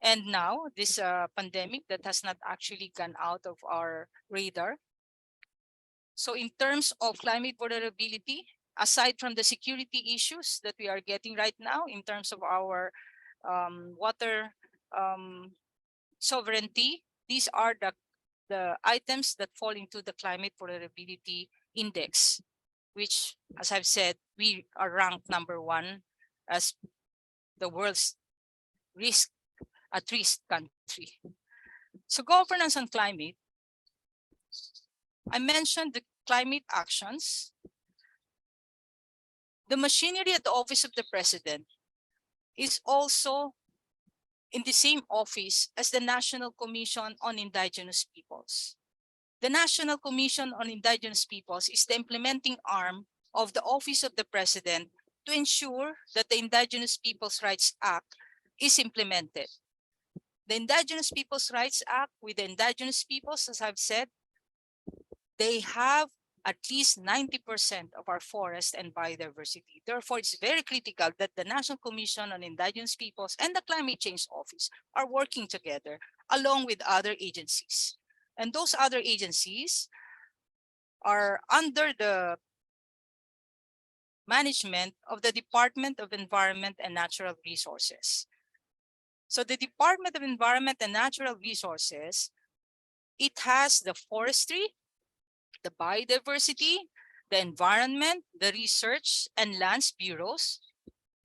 And now this pandemic that has not actually gone out of our radar. So in terms of climate vulnerability, aside from the security issues that we are getting right now in terms of our water sovereignty, these are the items that fall into the climate vulnerability index, which, as I've said, we are ranked number one as the world's at-risk country. So governance on climate, I mentioned the climate actions. The machinery at the Office of the President is also in the same office as the National Commission on Indigenous Peoples. The National Commission on Indigenous Peoples is the implementing arm of the Office of the President to ensure that the Indigenous Peoples' Rights Act is implemented. The Indigenous Peoples' Rights Act with the Indigenous peoples, as I've said, they have at least 90% of our forest and biodiversity. Therefore, it's very critical that the National Commission on Indigenous Peoples and the Climate Change Office are working together along with other agencies. And those other agencies are under the management of the Department of Environment and Natural Resources. So the Department of Environment and Natural Resources, it has the forestry, the biodiversity, the environment, the research and lands bureaus.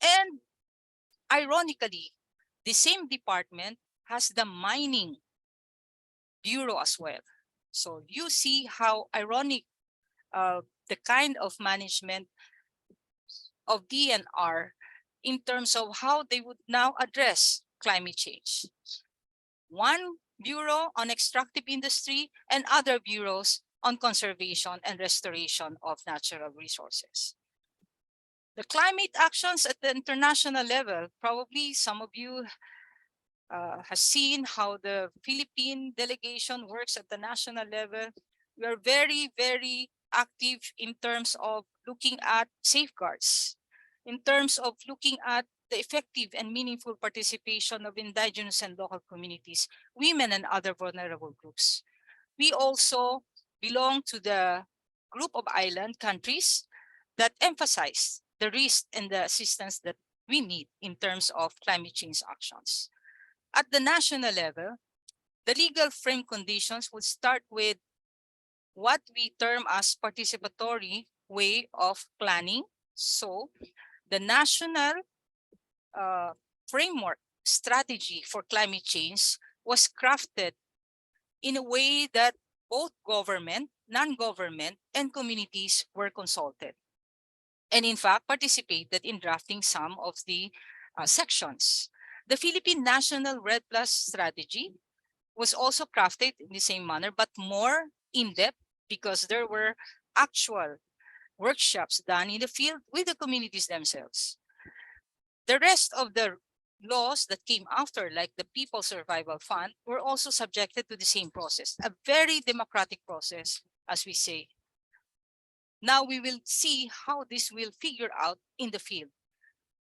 And ironically, the same department has the mining bureau as well. So you see how ironic the kind of management of DNR in terms of how they would now address climate change. One bureau on extractive industry and other bureaus on conservation and restoration of natural resources. The climate actions at the international level, probably some of you has seen how the Philippine delegation works at the national level. We are very, very active in terms of looking at safeguards, in terms of looking at the effective and meaningful participation of indigenous and local communities, women and other vulnerable groups. We also belong to the group of island countries that emphasize the risk and the assistance that we need in terms of climate change actions. At the national level, the legal frame conditions would start with what we term as participatory way of planning. So the national framework strategy for climate change was crafted in a way that both government, non-government, and communities were consulted. And in fact, participated in drafting some of the sections. The Philippine National Red Plus strategy was also crafted in the same manner, but more in-depth because there were actual workshops done in the field with the communities themselves. The rest of the laws that came after, like the People's Survival Fund, were also subjected to the same process, a very democratic process, as we say. Now we will see how this will figure out in the field.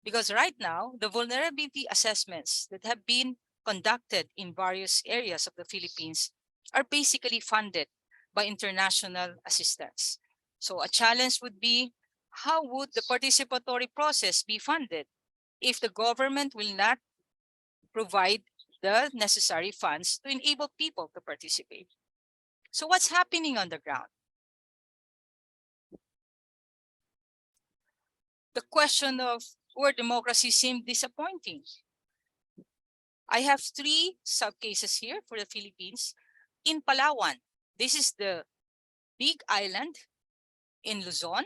Because right now, the vulnerability assessments that have been conducted in various areas of the Philippines are basically funded by international assistance. So a challenge would be, how would the participatory process be funded if the government will not provide the necessary funds to enable people to participate? So what's happening on the ground? The question of where democracy seemed disappointing. I have 3 sub-cases here for the Philippines. In Palawan, this is the big island in Luzon.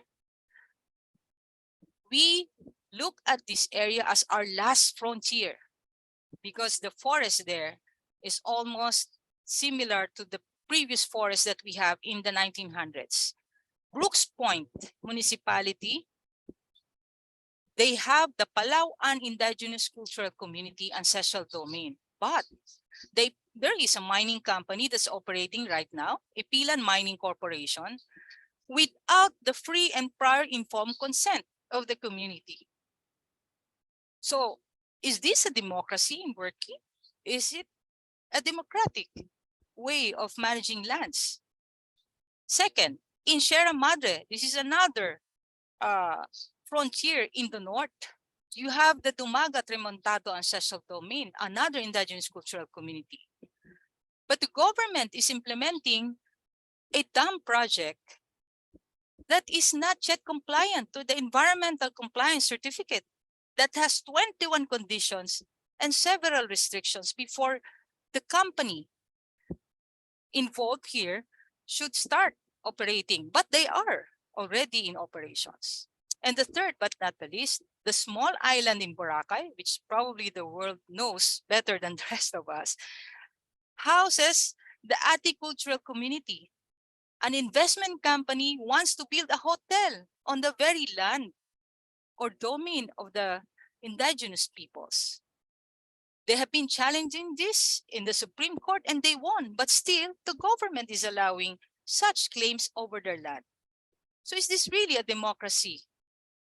We look at this area as our last frontier because the forest there is almost similar to the previous forest that we have in the 1900s. Brooks Point Municipality, they have the Palauan Indigenous Cultural Community Ancestral Domain, but there is a mining company that's operating right now, Ipilan Mining Corporation, without the free and prior informed consent of the community. So is this a democracy in working? Is it a democratic way of managing lands? Second, in Sierra Madre, this is another frontier in the north. You have the Dumagat Remontado Ancestral Domain, another indigenous cultural community. But the government is implementing a dam project that is not yet compliant to the environmental compliance certificate that has 21 conditions and several restrictions before the company involved here should start operating, but they are already in operations. And the third, but not the least, the small island in Boracay, which probably the world knows better than the rest of us, houses the Aticultural community. An investment company wants to build a hotel on the very land or domain of the indigenous peoples. They have been challenging this in the Supreme Court and they won, but still the government is allowing such claims over their land. So is this really a democracy?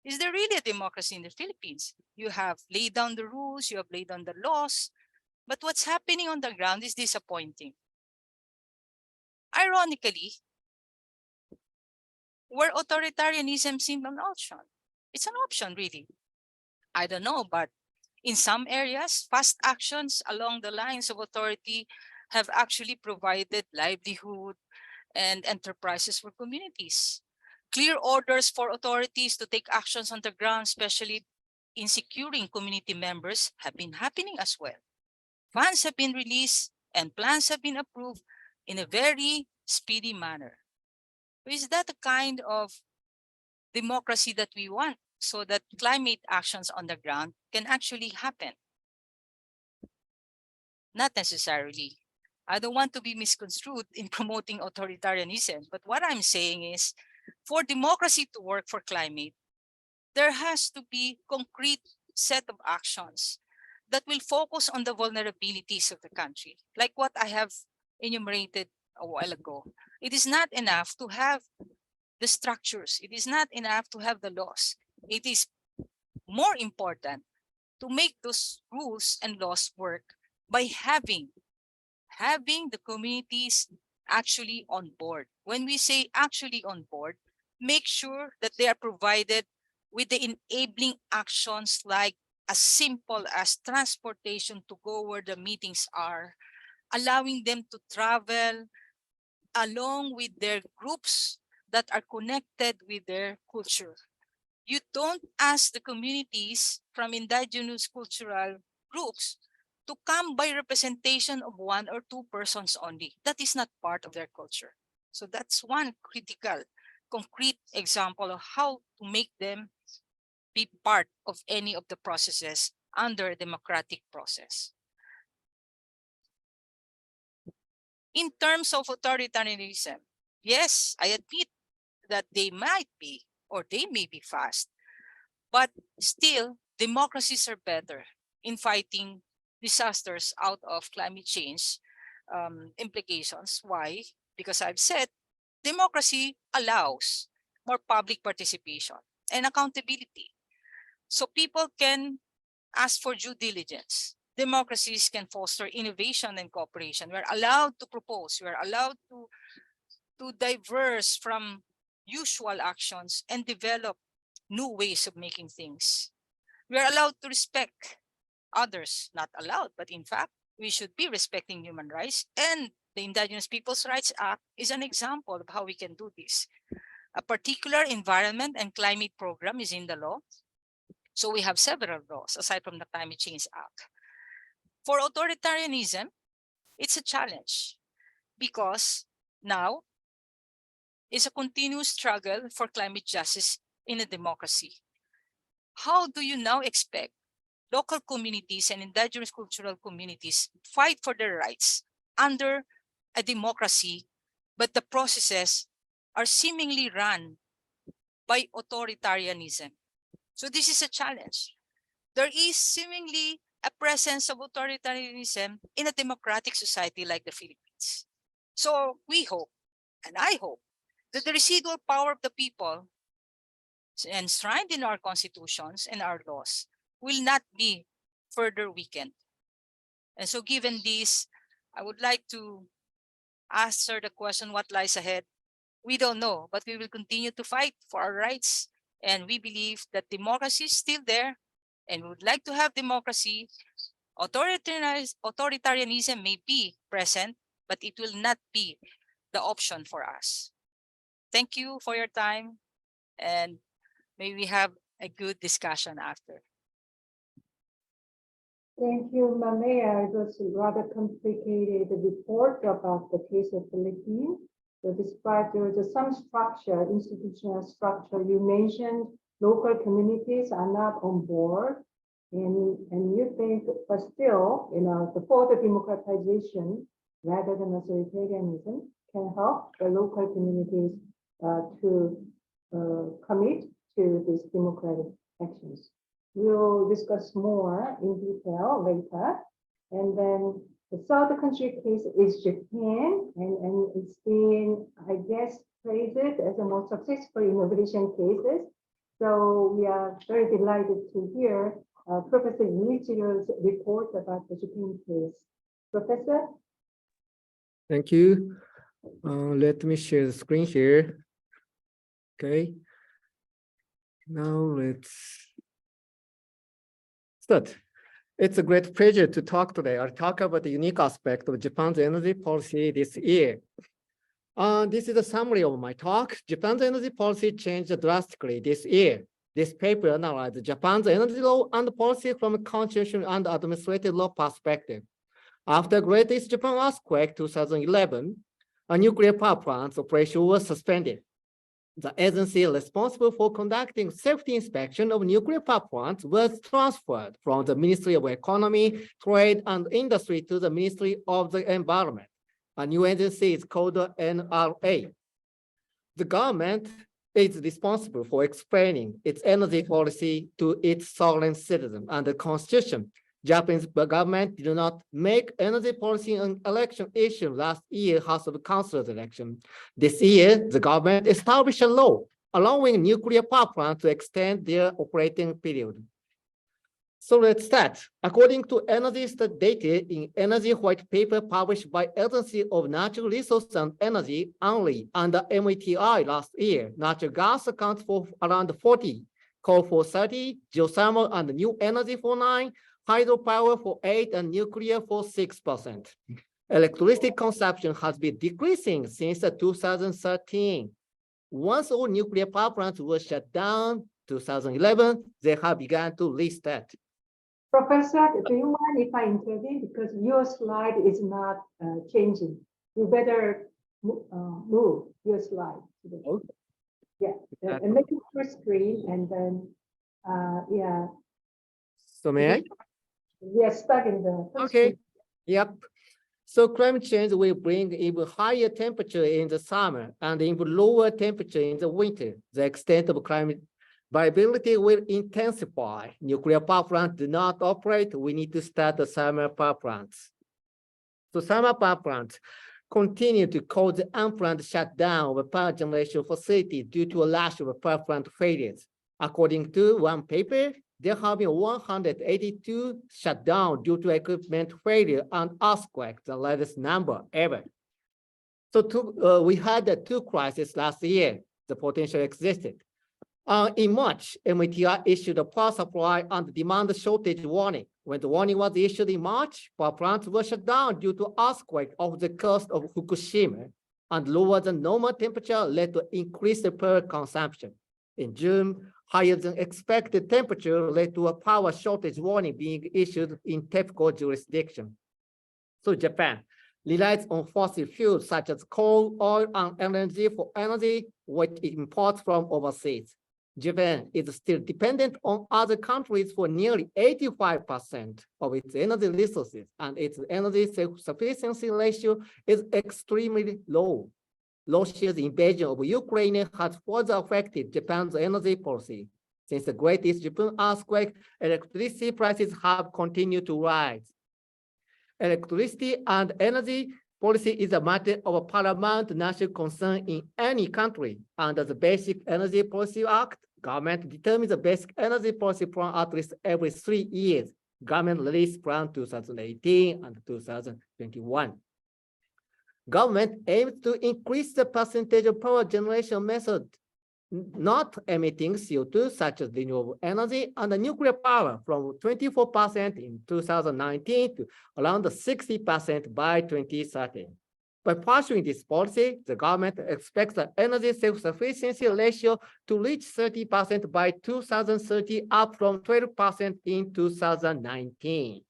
Is there really a democracy in the Philippines? You have laid down the rules, you have laid down the laws, but what's happening on the ground is disappointing. Ironically, where authoritarianism seemed an option, it's an option really. I don't know, but in some areas, fast actions along the lines of authority have actually provided livelihood and enterprises for communities. Clear orders for authorities to take actions on the ground, especially in securing community members, have been happening as well. Funds have been released and plans have been approved in a very speedy manner. Is that the kind of democracy that we want so that climate actions on the ground can actually happen? Not necessarily. I don't want to be misconstrued in promoting authoritarianism, but what I'm saying is for democracy to work for climate, there has to be concrete set of actions that will focus on the vulnerabilities of the country, like what I have enumerated a while ago. It is not enough to have the structures. It is not enough to have the laws. It is more important to make those rules and laws work by having the communities actually on board. When we say actually on board, make sure that they are provided with the enabling actions like as simple as transportation to go where the meetings are, allowing them to travel along with their groups that are connected with their culture. You don't ask the communities from indigenous cultural groups to come by representation of 1 or 2 persons only. That is not part of their culture. So that's one critical, concrete example of how to make them be part of any of the processes under a democratic process. In terms of authoritarianism, yes, I admit that they might be or they may be fast, but still democracies are better in fighting disasters out of climate change implications. Why? Because I've said democracy allows more public participation and accountability. So people can ask for due diligence. Democracies can foster innovation and cooperation. We're allowed to propose. We're allowed to diverse from usual actions and develop new ways of making things. We are allowed to respect others, not allowed, but in fact, we should be respecting human rights, and the Indigenous Peoples' Rights Act is an example of how we can do this. A particular environment and climate program is in the law. So we have several laws aside from the Climate Change Act. For authoritarianism, it's a challenge because now it's a continuous struggle for climate justice in a democracy. How do you now expect local communities and indigenous cultural communities fight for their rights under a democracy, but the processes are seemingly run by authoritarianism? So this is a challenge. There is seemingly a presence of authoritarianism in a democratic society like the Philippines. So we hope, and I hope, that the residual power of the people enshrined in our constitutions and our laws will not be further weakened. And so given this, I would like to answer the question, what lies ahead? We don't know, but we will continue to fight for our rights. And we believe that democracy is still there, and we would like to have democracy. Authoritarianism may be present, but it will not be the option for us. Thank you for your time, and may we have a good discussion after. Thank you, Maria. It was a rather complicated report about the case of Philippines. So despite there was some structure, institutional structure, you mentioned local communities are not on board. And you think, but still, the further democratization rather than authoritarianism can help the local communities to commit to these democratic actions. We'll discuss more in detail later. And then The third country case is Japan, and it's been, I guess, praised as the most successful innovation cases. So we are very delighted to hear Professor Yuichiro's report about the Japan case. Professor? Thank you. Let me share the screen here. Okay. Now let's start. It's a great pleasure to talk today. I'll talk about the unique aspect of Japan's energy policy this year. This is a summary of my talk. Japan's energy policy changed drastically this year. This paper analyzes Japan's energy law and policy from a constitutional and administrative law perspective. After Great East Japan earthquake 2011, a nuclear power plant's operation was suspended. The agency responsible for conducting safety inspection of nuclear power plants was transferred from the Ministry of Economy, Trade, and Industry to the Ministry of the Environment. A new agency is called the NRA. The government is responsible for explaining its energy policy to its sovereign citizens. Under the Constitution, Japanese government did not make energy policy an election issue last year House of Councilors election. This year, the government established a law allowing nuclear power plants to extend their operating period. So let's start. According to energy data in Energy White Paper published by Agency of Natural Resources and Energy only under METI last year, natural gas accounts for around 40, coal for 30, geothermal and new energy for 9, hydropower for 8, and nuclear for 6%. Electricity consumption has been decreasing since 2013. Once all nuclear power plants were shut down, 2011, they have begun to restart. Professor, do you mind if I intervene? Because your slide is not changing. You better move your slide. Okay. Yeah, and make it full screen, and then, yeah. So may I? We are stuck in the first Okay. screen. Yep. So climate change will bring even higher temperature in the summer and even lower temperature in the winter. The extent of climate variability will intensify. Nuclear power plants do not operate. We need to start the summer power plants. So summer power plants continue to cause the unplanned shutdown of power generation facilities due to a rash of power plant failures. According to one paper, there have been 182 shutdowns due to equipment failure and earthquake, the largest number ever. So we had 2 crises last year. The potential existed. In March, METI issued a power supply and demand shortage warning. When the warning was issued in March, power plants were shut down due to earthquake off the coast of Fukushima, and lower than normal temperature led to increased power consumption. In June, higher than expected temperature led to a power shortage warning being issued in TEPCO jurisdiction. So Japan relies on fossil fuels such as coal, oil, and LNG for energy, which it imports from overseas. Japan is still dependent on other countries for nearly 85% of its energy resources, and its energy self-sufficiency ratio is extremely low. Russia's invasion of Ukraine has further affected Japan's energy policy. Since the Great East Japan earthquake, electricity prices have continued to rise. Electricity and energy policy is a matter of paramount national concern in any country. Under the Basic Energy Policy Act, government determines the basic energy policy plan at least every 3 years. Government released plan 2018 and 2021. Government aims to increase the percentage of power generation method not emitting CO2, such as renewable energy and nuclear power, from 24% in 2019 to around 60% by 2030. By pursuing this policy, the government expects the energy self-sufficiency ratio to reach 30% by 2030, up from 12% in 2019.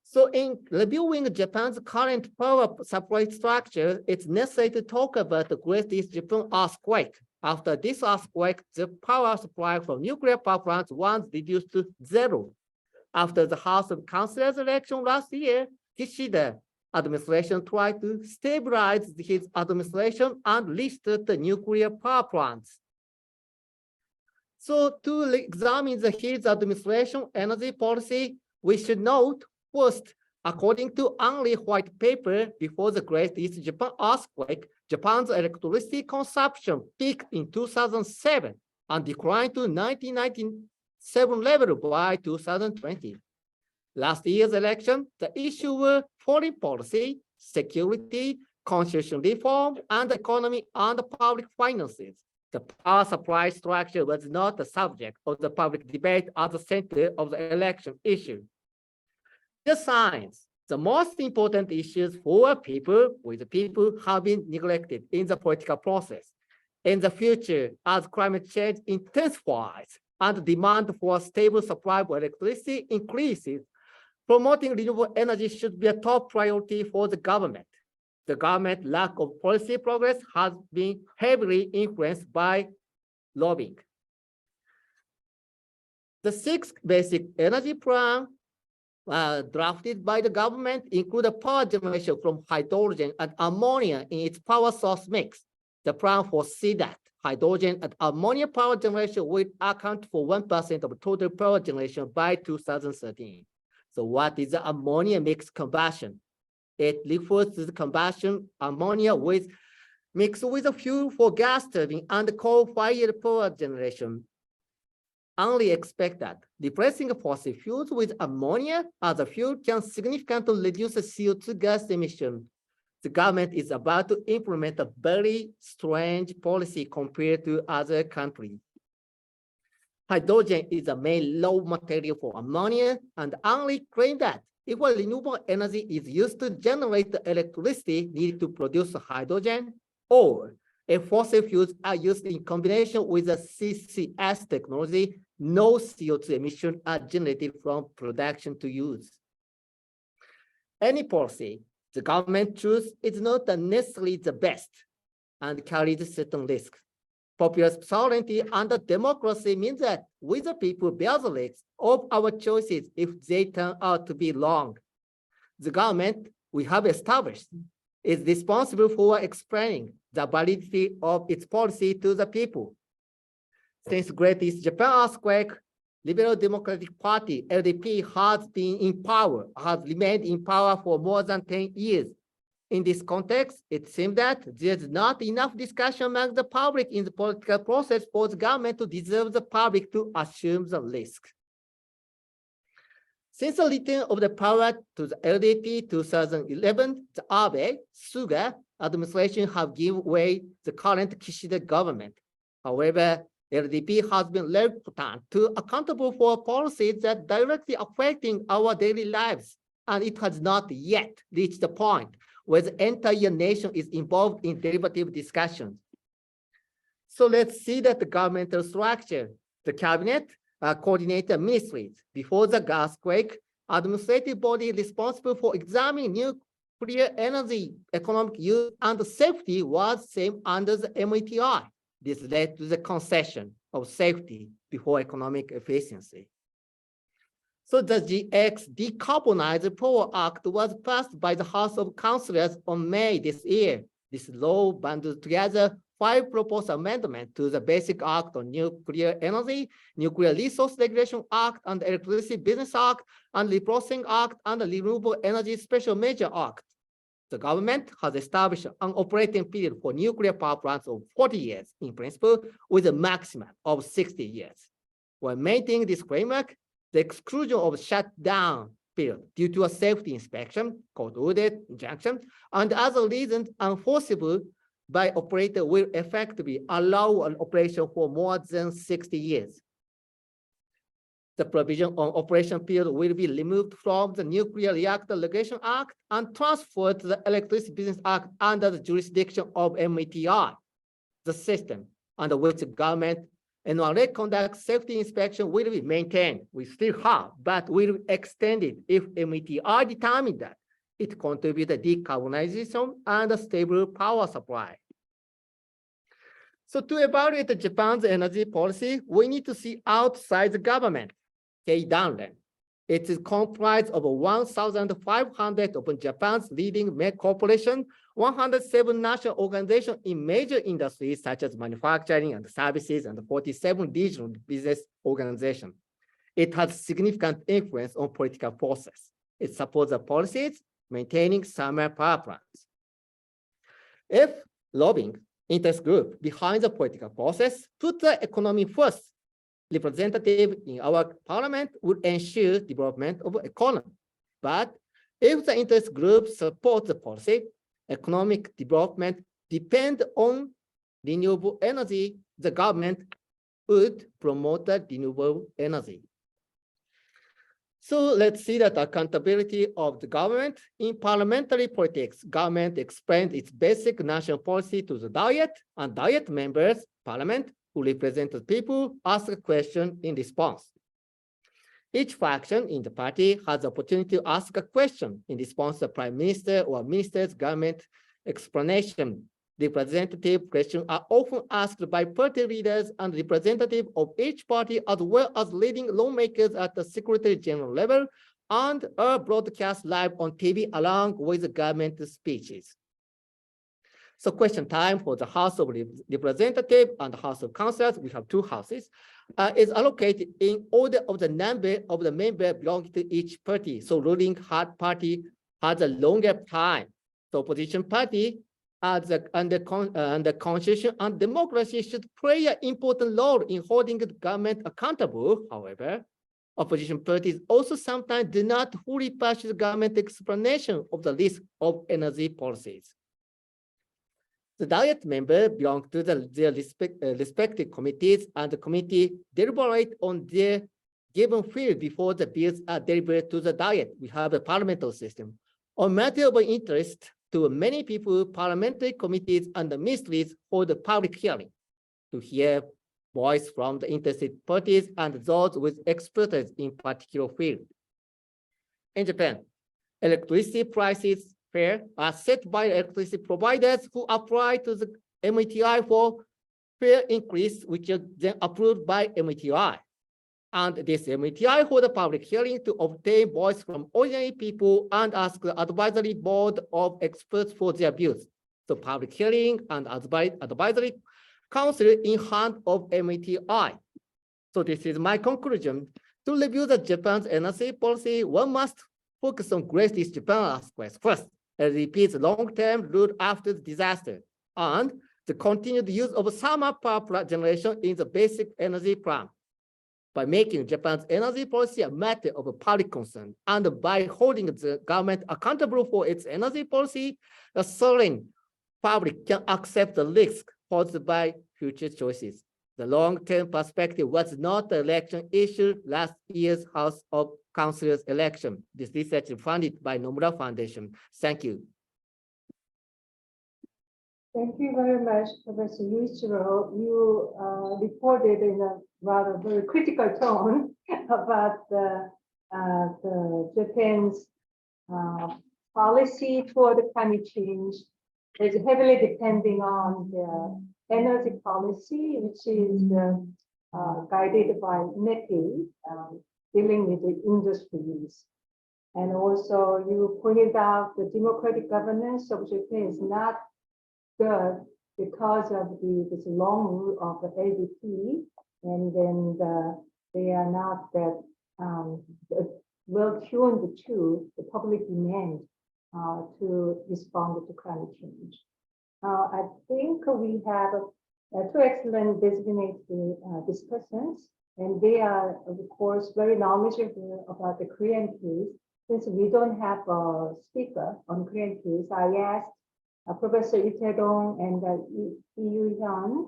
So in reviewing Japan's current power supply structure, it's necessary to talk about the Great East Japan earthquake. After this earthquake, the power supply from nuclear power plants was reduced to 0. After the House of Councilors election last year, Kishida administration tried to stabilize his administration and restart the nuclear power plants. So to examine his administration energy policy, we should note first, According to only white paper before the Great East Japan earthquake, Japan's electricity consumption peaked in 2007 and declined to 1997 level by 2020. Last year's election, the issue were foreign policy, security, constitutional reform, and economy and public finances. The power supply structure was not the subject of the public debate at the center of the election issue. The signs, the most important issues for people with people have been neglected in the political process. In the future, as climate change intensifies and demand for a stable supply of electricity increases, promoting renewable energy should be a top priority for the government. The government's lack of policy progress has been heavily influenced by lobbying. The 6th basic energy plan drafted by the government include a power generation from hydrogen and ammonia in its power source mix. The plan foresees that hydrogen and ammonia power generation will account for 1% of total power generation by 2013. So what is the ammonia mixed combustion? It refers to the combustion ammonia mixed with a fuel for gas turbine and coal-fired power generation. Only expect that replacing fossil fuels with ammonia as a fuel can significantly reduce the CO2 gas emission. The government is about to implement a very strange policy compared to other countries. Hydrogen is the main raw material for ammonia and only claim that if a renewable energy is used to generate the electricity needed to produce hydrogen, or if fossil fuels are used in combination with the CCS technology, no CO2 emissions are generated from production to use. Any policy the government chooses is not necessarily the best and carries certain risks. Populous sovereignty under democracy means that we the people bear the risks of our choices if they turn out to be wrong. The government we have established is responsible for explaining the validity of its policy to the people. Since Great East Japan earthquake, Liberal Democratic Party, LDP, has remained in power for more than 10 years. In this context, it seems that there's not enough discussion among the public in the political process for the government to deserve the public to assume the risk. Since the return of the power to the LDP 2011, the Abe, Suga administration have given way to the current Kishida government. However, LDP has been reluctant to accountable for policies that directly affecting our daily lives, and it has not yet reached the point where the entire nation is involved in deliberative discussions. So let's see that the governmental structure, the cabinet, coordinated ministries. Before the earthquake, administrative body responsible for examining nuclear energy, economic use, and safety was same under the MITI. This led to the concession of safety before economic efficiency. So the GX Decarbonized Power Act was passed by the House of Councillors on May this year. This law bundled together 5 proposed amendments to the Basic Act on Nuclear Energy, Nuclear Resource Regulation Act, and Electricity Business Act, and Reprocessing Act, and the Renewable Energy Special Measure Act. The government has established an operating period for nuclear power plants of 40 years in principle, with a maximum of 60 years. When maintaining this framework, the exclusion of shutdown period due to a safety inspection, court ordered injunction, and other reasons enforceable by operator will effectively allow an operation for more than 60 years. The provision on operation period will be removed from the Nuclear Reactor Regulation Act and transferred to the Electricity Business Act under the jurisdiction of MITI. The system under which the government annually conducts safety inspection will be maintained. We still have, but will be extended if MITI determine that it contributes to decarbonization and a stable power supply. So to evaluate Japan's energy policy, we need to see outside the government. Keidanren. It is comprised of 1,500 of Japan's leading corporations, 107 national organizations in major industries such as manufacturing and services, and 47 regional business organizations. It has significant influence on political process. It supports the policies maintaining summer power plants. If lobbying interest group behind the political process put the economy first, representative in our parliament would ensure development of economy. But if the interest group supports the policy, economic development depend on renewable energy, the government would promote the renewable energy. So let's see that accountability of the government. In parliamentary politics, government explains its basic national policy to the Diet, and Diet members, parliament, who represent the people, ask a question in response. Each faction in the party has the opportunity to ask a question in response to the prime minister or minister's government explanation. Representative questions are often asked by party leaders and representatives of each party, as well as leading lawmakers at the Secretary General level, and are broadcast live on TV along with the government speeches. So question time for the House of Representatives and the House of Councillors. We have two houses. Is allocated in order of the number of the members belonging to each party. So ruling party has a longer time. So opposition party under constitution and democracy should play an important role in holding the government accountable. However, opposition parties also sometimes do not fully pursue the government explanation of the list of energy policies. The Diet members belong to their respective committees, and the committee deliberate on their given field before the bills are delivered to the Diet. We have a parliamentary system. On matter of interest to many people, parliamentary committees and the ministries hold a public hearing to hear voice from the interested parties and those with expertise in particular field. In Japan, electricity prices are set by electricity providers who apply to the MTI for fare increase, which is then approved by MTI. And this MTI hold a public hearing to obtain voice from ordinary people and ask the advisory board of experts for their views. So public hearing and advisory council in hand of MTI. So this is my conclusion. To review the Japan's energy policy, one must focus on Great East Japan aspects first, and repeat the long-term rule after the disaster, and the continued use of summer power generation in the basic energy plan. By making Japan's energy policy a matter of public concern, and by holding the government accountable for its energy policy, the sovereign public can accept the risk posed by future choices. The long-term perspective was not the election issue last year's House of Councillors election. This research is funded by Nomura Foundation. Thank you. Thank you very much, Professor Yuichiro. You reported in a rather very critical tone about the Japan's policy toward climate change is heavily depending on the energy policy, which is guided by METI, dealing with the industries. And also you pointed out the democratic governance of Japan is not good because of this long rule of the LDP, and then they are not that well tuned to the public demand to respond to climate change. I think we have two excellent designated discussants, and they are, of course, very knowledgeable about the Korean case. Since we don't have a speaker on Korean case, I asked Professor Lee Tae-dong and Lee Yu-hyun,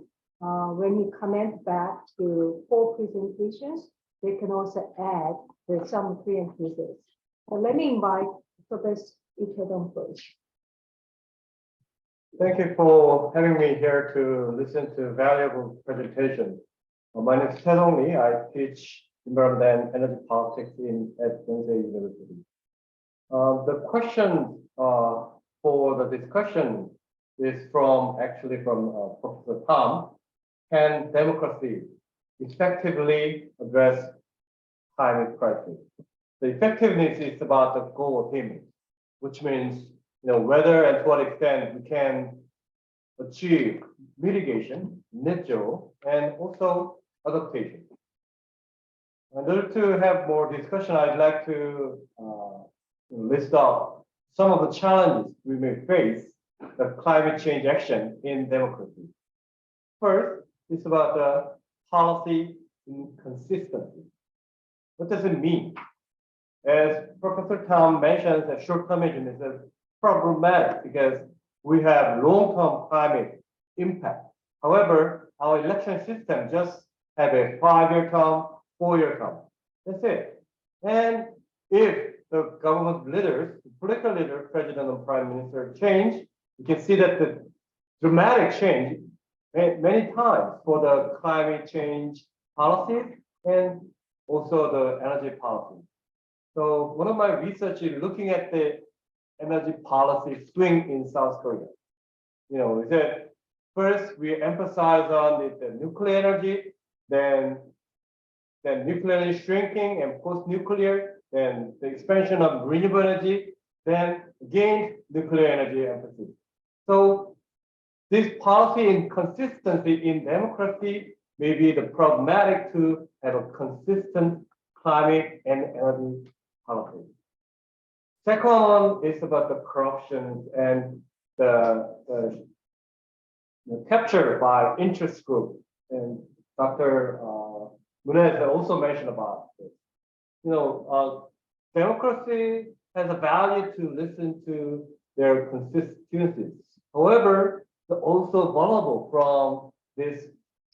when he comment back to 4 presentations, they can also add some Korean cases. Let me invite Professor Lee Tae-dong first. Thank you for having me here to listen to valuable presentation. My name is Tae-dong Lee. I teach environment and energy politics at Yonsei University. The question for the discussion is actually from Professor Tam. Can democracy effectively address climate crisis? The effectiveness is about the goal attainment, which means whether and to what extent we can achieve mitigation, net zero, and also adaptation. In order to have more discussion, I'd like to list out some of the challenges we may face the climate change action in democracy. First, it's about the policy inconsistency. What does it mean? As Professor Tom mentioned, that short-termism is problematic because we have long-term climate impact. However, our election system just have a 5-year term, 4-year term. That's it. And if the government leaders, the political leader, president and prime minister change, you can see that the dramatic change many times for the climate change policies and also the energy policy. So one of my research is looking at the energy policy swing in South Korea. Is that first we emphasize on the nuclear energy, then nuclear energy shrinking and post-nuclear, then the expansion of renewable energy, then again nuclear energy emphasis. So this policy inconsistency in democracy may be the problematic to have a consistent climate and energy policy. Second one is about the corruption and the capture by interest group. And Dr. Munez also mentioned about this. Democracy has a value to listen to their constituencies. However, they're also vulnerable from this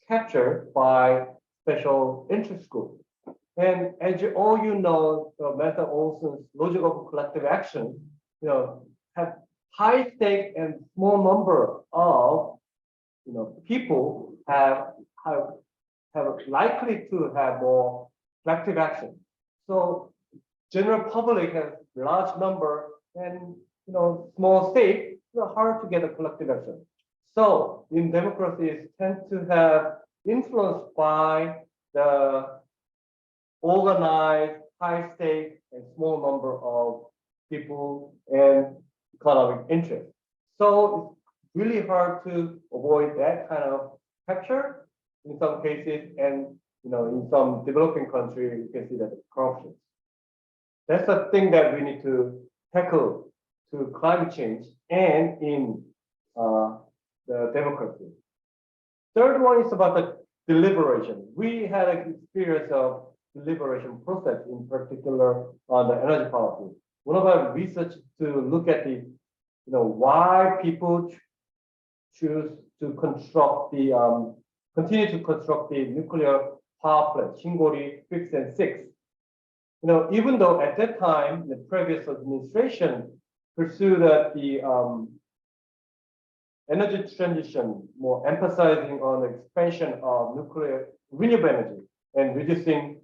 capture by special interest groups. And as all Meta Olson's logic of collective action, have high stake and small number of people have likely to have more collective action. So general public has large number and small state, hard to get a collective action. So in democracies tend to have influenced by the organized high stake and small number of people and economic interest. So it's really hard to avoid that kind of capture in some cases, and in some developing countries, you can see that corruption. That's the thing that we need to tackle to climate change and in the democracy. Third one is about the deliberation. We had an experience of deliberation process, in particular on the energy policy. One of our research to look at the, why people choose to construct the, continue to construct the nuclear power plant, Shingori 6 and 6. Even though at that time, the previous administration pursued the energy transition, more emphasizing on the expansion of nuclear renewable energy and reducing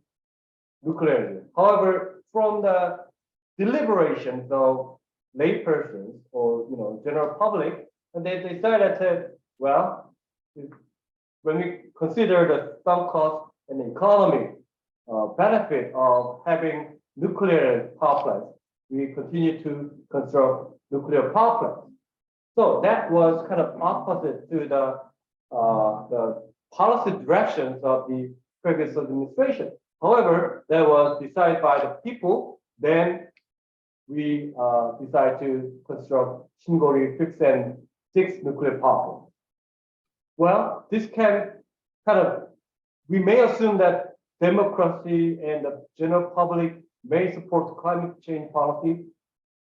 nuclear energy. However, from the deliberations of laypersons or general public, and they decided that, well, when we consider the sunk cost and the economic benefit of having nuclear power plants, we continue to construct nuclear power plants. So that was kind of opposite to the policy directions of the previous administration. However, that was decided by the people. Then we decided to construct Shingori 6 and 6 nuclear power plants. Well, this can we may assume that democracy and the general public may support climate change policy,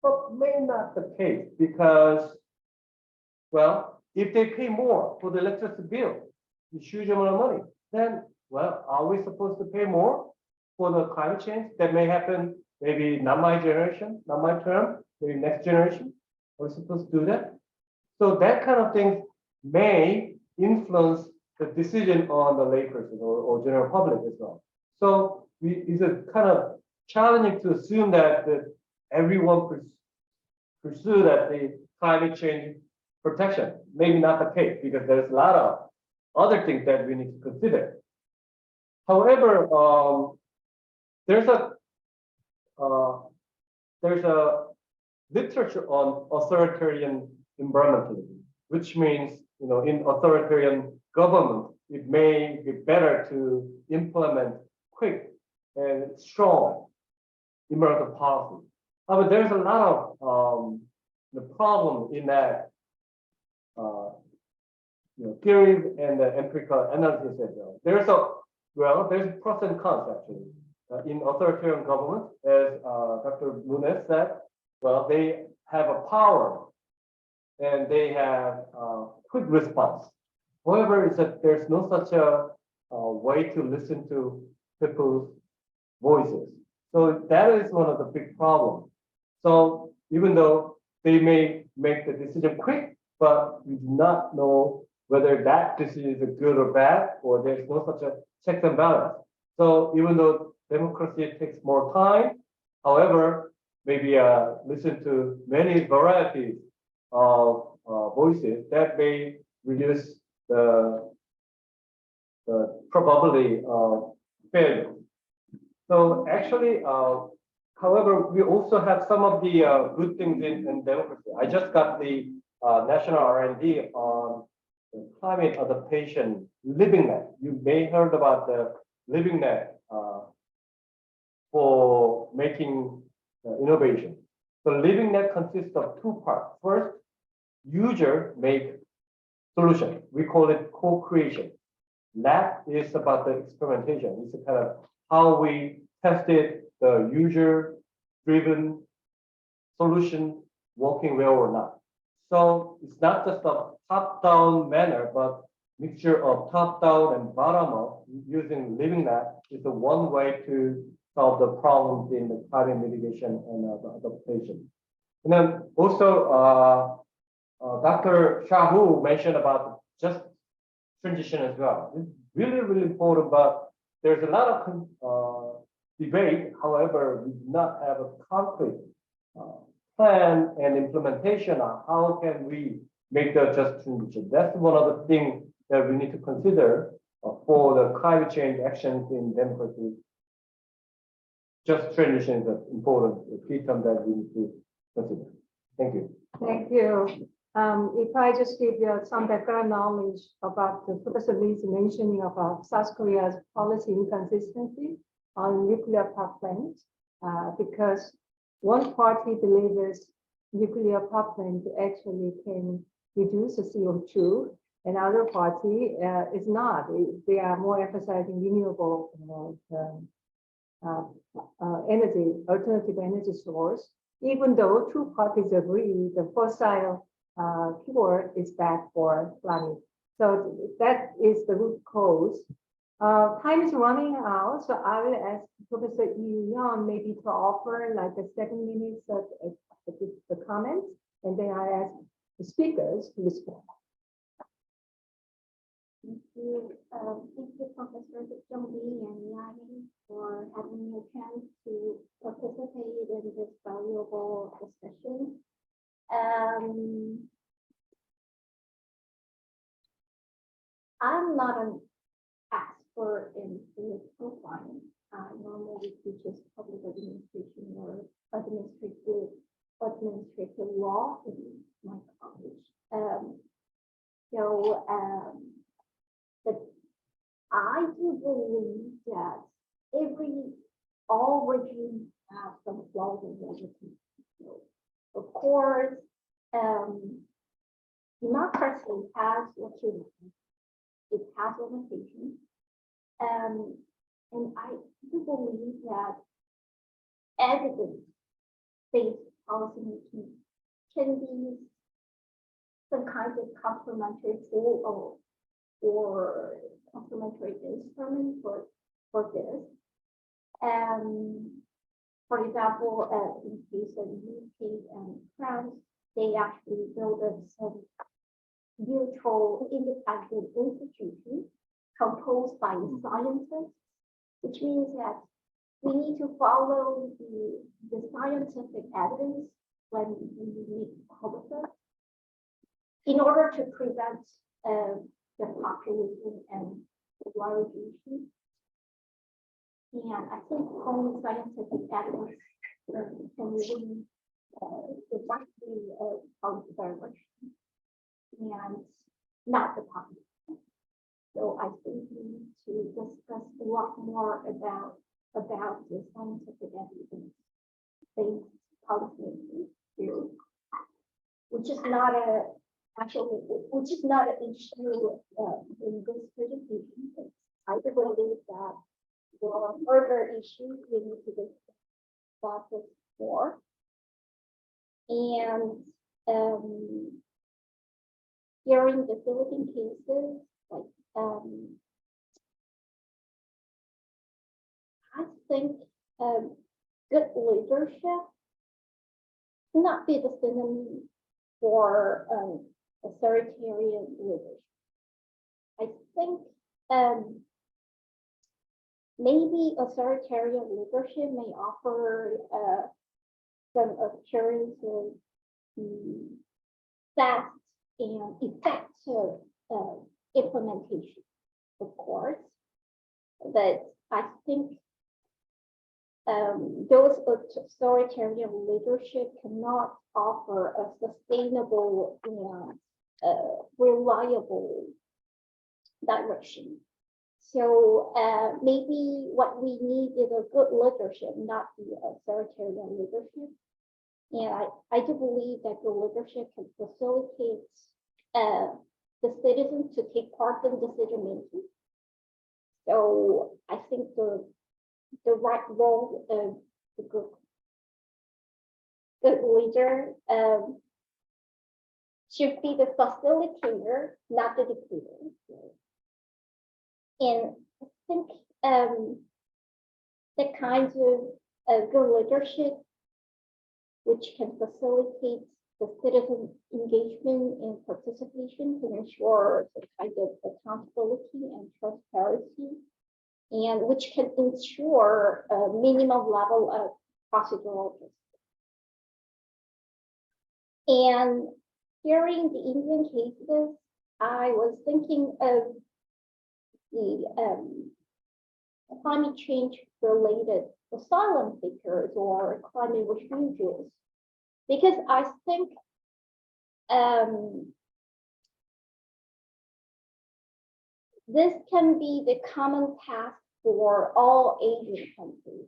but may not the case because, well, if they pay more for the electricity bill, a huge amount of money, then, well, are we supposed to pay more for the climate change that may happen maybe not my generation, not my term, maybe next generation? Are we supposed to do that? So that kind of thing may influence the decision on the layperson or general public as well. So it's a kind of challenging to assume that everyone pursue that the climate change protection. Maybe not the case because there's a lot of other things that we need to consider. However, there's a literature on authoritarian environmentalism, which means in authoritarian government, it may be better to implement quick and strong environmental policy. But there's a lot of the problem in that theories and the empirical analysis as well. There's pros and cons actually. In authoritarian government, as Dr. Nunes said, well, they have a power and they have quick response. However, it's that there's no such a way to listen to people's voices. So that is one of the big problems. So even though they may make the decision quick, but we do not know whether that decision is good or bad, or there's no such a checks and balance. So even though democracy takes more time, however, maybe listen to many varieties of voices, that may reduce the probability of failure. So actually, however, we also have some of the good things in democracy. I just got the national R&D on the climate adaptation living net. You may heard about the living net for making innovation. The living net consists of two parts. First, user make solution. We call it co-creation. Lab is about the experimentation. It's a kind of how we tested the user-driven solution working well or not. So it's not just a top-down manner, but mixture of top-down and bottom-up using living net is the one way to solve the problems in the climate mitigation and adaptation. And then also, Dr. Shahu mentioned about just transition as well. It's really, really important, but there's a lot of debate. However, we do not have a concrete plan and implementation on how can we make the just transition. That's one of the things that we need to consider for the climate change actions in democracy. Just transition is an important key term that we need to consider. Thank you. Thank you. If I just give you some background knowledge about the Professor Lee's mentioning about South Korea's policy inconsistency on nuclear power plants, because one party believes nuclear power plant actually can reduce the CO2, and other party is not. They are more emphasizing renewable energy, alternative energy source. Even though two parties agree the fossil fuel is bad for planet. So that is the root cause. Time is running out, so I will ask Professor Yul Sohn maybe to offer like a 7 minutes of the comments, and then I ask the speakers to respond. Thank you, Professor Zhong Li and Yanni, for having me a chance to participate in this valuable discussion. I'm not an expert in political science. I normally teach public administration or administrative law in my college. But I do believe that all regimes have some flaws and limitations. So, of course, democracy has what you know. It has limitations. And I do believe that evidence-based policy making can be some kind of complementary tool or complementary instrument for this. For example, in case of UK and France, they actually built some neutral independent institution composed by scientists, which means that we need to follow the scientific evidence when we make policies in order to prevent the populism and polarization. And I think only scientific evidence can really directly cause direction and not the populism. So I think we need to discuss a lot more about the scientific evidence-based policy which is not a actually, which is not an issue in this presentation. I believe that there are further issues we need to discuss this more. And during the Philippine cases, like I think good leadership cannot be the synonym for authoritarian leadership. I think maybe authoritarian leadership may offer some appearances fast and effective implementation, of course, but I think those authoritarian leadership cannot offer a sustainable and reliable direction. So maybe what we need is a good leadership, not the authoritarian leadership. And I do believe that the leadership can facilitate the citizens to take part in decision making. So I think the right role of the good leader should be the facilitator, not the dictator. And I think the kinds of good leadership which can facilitate the citizen engagement and participation to ensure the kind of accountability and transparency, and which can ensure a minimum level of procedural justice. And during the Indian cases, I was thinking of the climate change related asylum seekers or climate refugees, because I think this can be the common task for all Asian countries,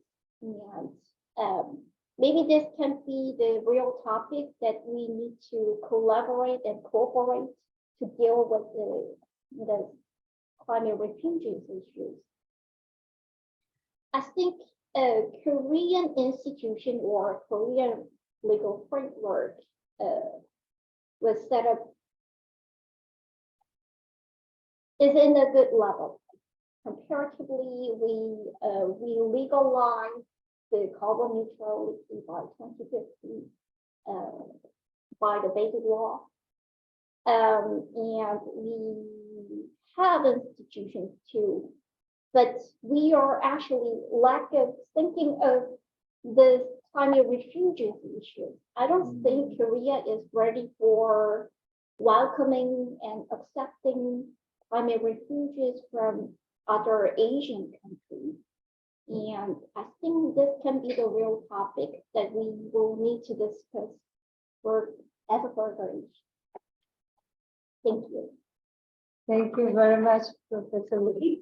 and maybe this can be the real topic that we need to collaborate and cooperate to deal with the climate refugees issues. I think a Korean institution or Korean legal framework was set up is in a good level. Comparatively, we legalized the carbon neutrality by 2050 by the basic law, and we have institutions too, but we are actually lack of thinking of the climate refugees issue. I don't think Korea is ready for welcoming and accepting climate refugees from other Asian countries. And I think this can be the real topic that we will need to discuss as a further issue. Thank you. Thank you very much, Professor Lee.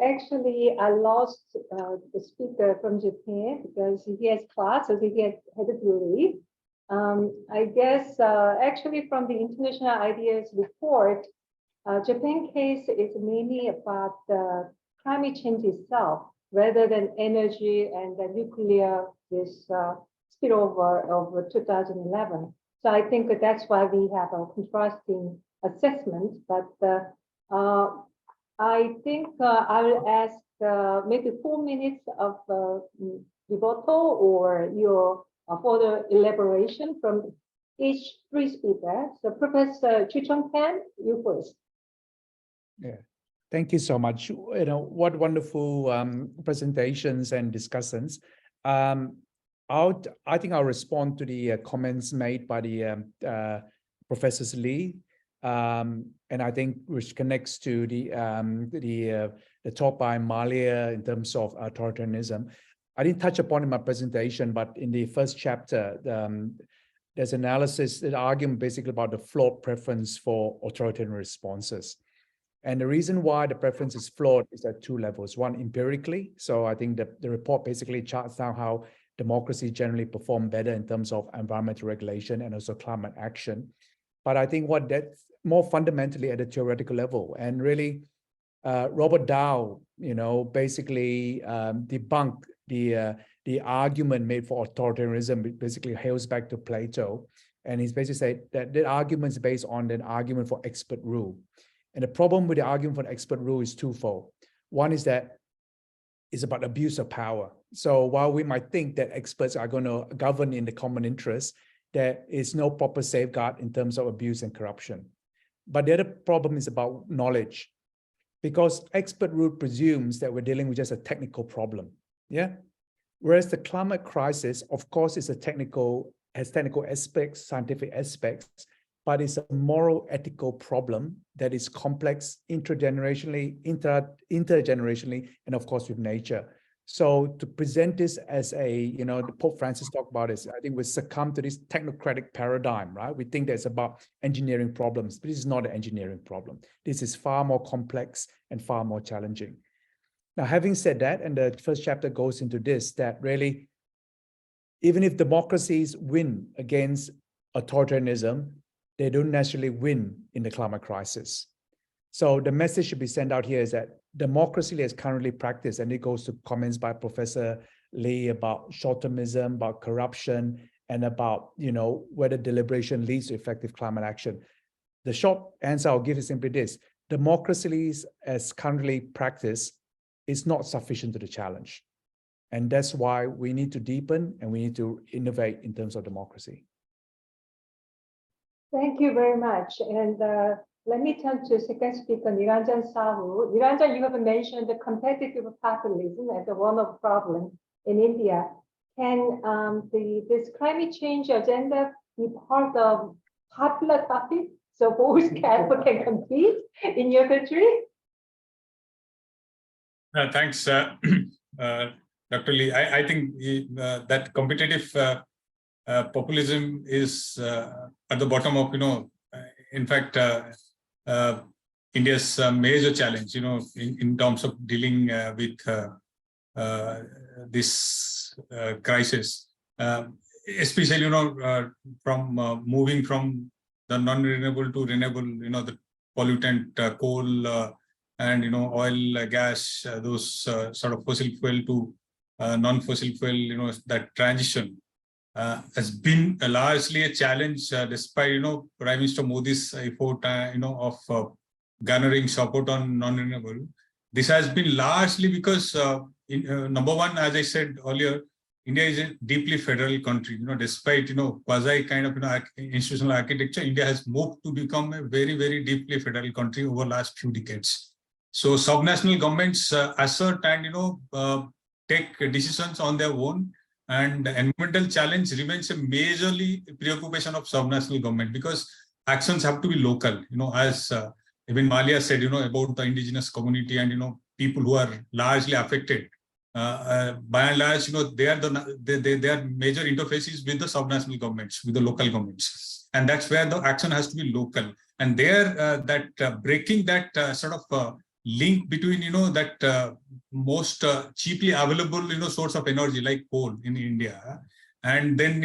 Actually, I lost the speaker from Japan because he has class, so he had to leave. I guess actually from the International Ideas report, Japan case is mainly about the climate change itself, rather than energy and the nuclear spillover of 2011. So I think that's why we have a contrasting assessment. But I think I will ask maybe 4 minutes of rebuttal or your further elaboration from each three speakers. So Professor Chu-Chung Pan, you first. Yeah, thank you so much. You know, what wonderful presentations and discussions. I think I'll respond to the comments made by the Professors Lee, and I think which connects to the talk by Malia in terms of authoritarianism. I didn't touch upon in my presentation, but in the first chapter, there's analysis, an argument basically about the flawed preference for authoritarian responses. And the reason why the preference is flawed is at two levels. One, empirically. So I think the report basically charts down how democracies generally perform better in terms of environmental regulation and also climate action. But I think what that's more fundamentally at a theoretical level, and really Robert Dow, basically debunked the argument made for authoritarianism. It basically hails back to Plato. And he's basically said that the argument is based on an argument for expert rule. And the problem with the argument for expert rule is twofold. One is that it's about abuse of power. So while we might think that experts are going to govern in the common interest, there is no proper safeguard in terms of abuse and corruption. But the other problem is about knowledge, because expert rule presumes that we're dealing with just a technical problem. Yeah. Whereas the climate crisis, of course, is has technical aspects, scientific aspects, but it's a moral, ethical problem that is complex intergenerationally, intergenerationally, and of course with nature. So to present this as a, the Pope Francis talked about this, I think we succumb to this technocratic paradigm, right? We think that it's about engineering problems, but this is not an engineering problem. This is far more complex and far more challenging. Now, having said that, and the first chapter goes into this, that really, even if democracies win against authoritarianism, they don't necessarily win in the climate crisis. So the message should be sent out here is that democracy as currently practiced, and it goes to comments by Professor Lee about short-termism, about corruption, and about, whether deliberation leads to effective climate action. The short answer I'll give is simply this: democracies as currently practiced is not sufficient to the challenge. And that's why we need to deepen and we need to innovate in terms of democracy. Thank you very much. And let me turn to second speaker, Niranjan Sahu. Niranjan, you have mentioned the competitive populism as one of the problems in India. Can this climate change agenda be part of popular topic so both camps can compete in your country? Thanks, Dr. Lee. I think that competitive populism is at the bottom of, in fact, India's major challenge, in terms of dealing with this crisis, especially, from moving from the non-renewable to renewable, the pollutant coal and, oil, gas, those sort of fossil fuel to non-fossil fuel, that transition has been largely a challenge, despite, Prime Minister Modi's effort, of garnering support on non-renewable. This has been largely because, number one, as I said earlier, India is a deeply federal country. Despite, quasi kind of, institutional architecture, India has moved to become a very, very deeply federal country over the last few decades. So subnational governments assert and, take decisions on their own. And the environmental challenge remains a majorly preoccupation of subnational government, because actions have to be local, as even Malia said, about the indigenous community and, people who are largely affected. By and large, they are major interfaces with the subnational governments, with the local governments. And that's where the action has to be local. And there, breaking that sort of link between, that most cheaply available, source of energy like coal in India, and then,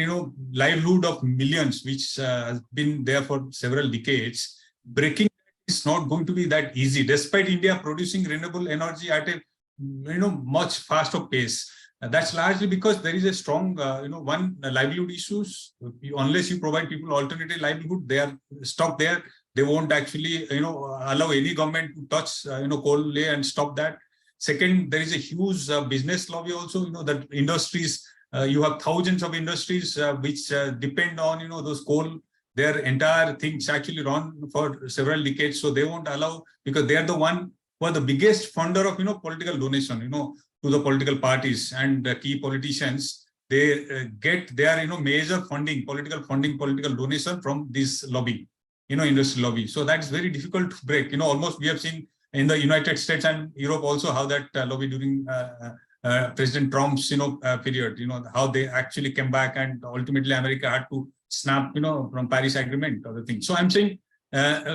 livelihood of millions, which has been there for several decades, breaking is not going to be that easy, despite India producing renewable energy at a, much faster pace. That's largely because there is a strong, one, livelihood issues. Unless you provide people alternative livelihood, they are stuck there. They won't actually, allow any government to touch, coal and stop that. Second, there is a huge business lobby also, that industries, you have thousands of industries which depend on, those coal. Their entire things actually run for several decades. So they won't allow, because they are the one who are the biggest funder of, political donation, to the political parties and key politicians. They get their, major funding, political donation from this lobby. Industry lobby. So that's very difficult to break. Almost we have seen in the United States and Europe also how that lobby during President Trump's, period, how they actually came back and ultimately America had to snap, from Paris Agreement or the thing. So I'm saying,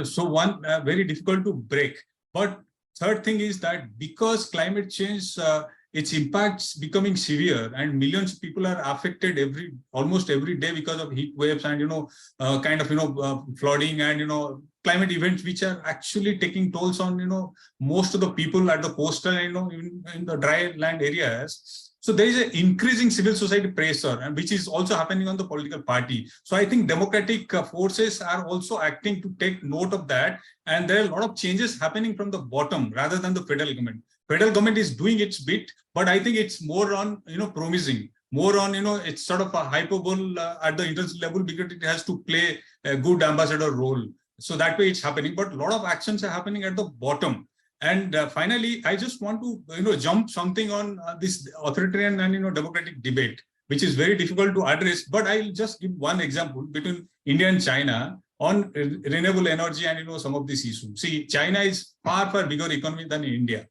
so one, very difficult to break. But third thing is that because climate change its impacts becoming severe, and millions of people are affected almost every day because of heat waves and kind of flooding and climate events, which are actually taking tolls on most of the people at the coastal and in the dry land areas. So there is an increasing civil society pressure, and which is also happening on the political party. So I think democratic forces are also acting to take note of that, and there are a lot of changes happening from the bottom rather than the federal government. Federal government is doing its bit, but I think it's more on promising, more on it's sort of a hyperbole at the international level, because it has to play a good ambassador role. So that way it's happening, but a lot of actions are happening at the bottom. And finally, I just want to jump something on this authoritarian and democratic debate, which is very difficult to address. But I'll just give one example between India and China on renewable energy and some of these issues. See, China is far bigger economy than India,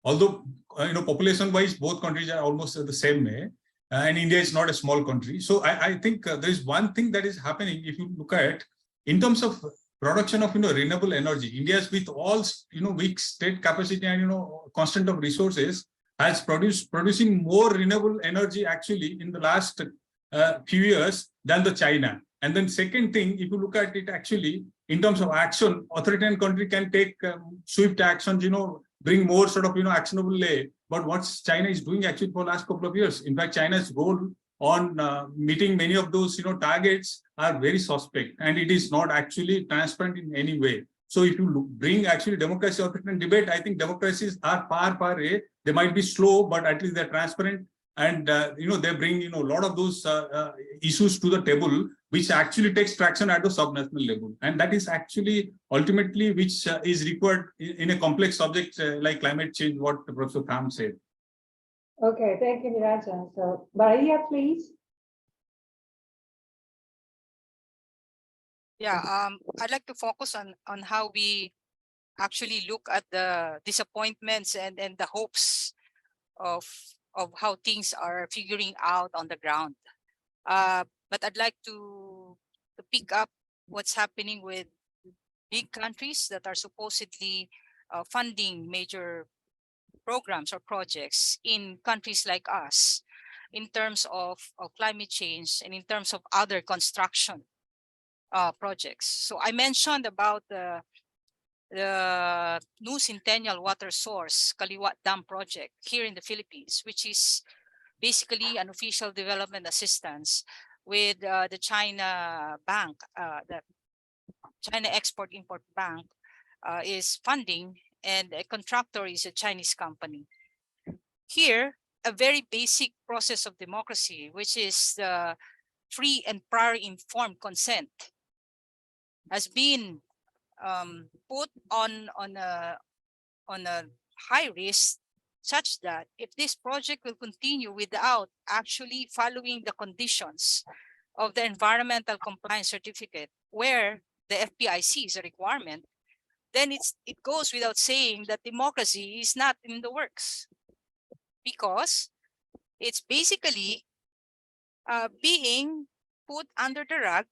although population wise both countries are almost the same way, and India is not a small country. So I think there is one thing that is happening. If you look at in terms of production of renewable energy, India's with all weak state capacity and constant of resources has producing more renewable energy actually in the last few years than the China. And then second thing, if you look at it actually in terms of action, authoritarian country can take swift actions, bring more sort of actionable lay. But what China is doing actually for the last couple of years, in fact, China's role on meeting many of those targets are very suspect, and it is not actually transparent in any way. So if you bring actually democracy authoritarian debate, I think democracies are far away. They might be slow, but at least they're transparent, and they bring a lot of those issues to the table, which actually takes traction at the subnational level, and that is actually ultimately which is required in a complex subject like climate change, what Professor Tham said. Okay, thank you, Nirajan. So, Maria, please. Yeah, I'd like to focus on how we actually look at the disappointments and the hopes of how things are figuring out on the ground. But I'd like to pick up what's happening with big countries that are supposedly funding major programs or projects in countries like us in terms of climate change and in terms of other construction projects. So I mentioned about the new Centennial Water Source Kaliwat Dam project here in the Philippines, which is basically an official development assistance with the China Bank, the China Export-Import Bank is funding, and a contractor is a Chinese company. Here, a very basic process of democracy, which is the free and prior informed consent, has been put on a high risk, such that if this project will continue without actually following the conditions of the environmental compliance certificate, where the FPIC is a requirement, then it goes without saying that democracy is not in the works, because it's basically being put under the rug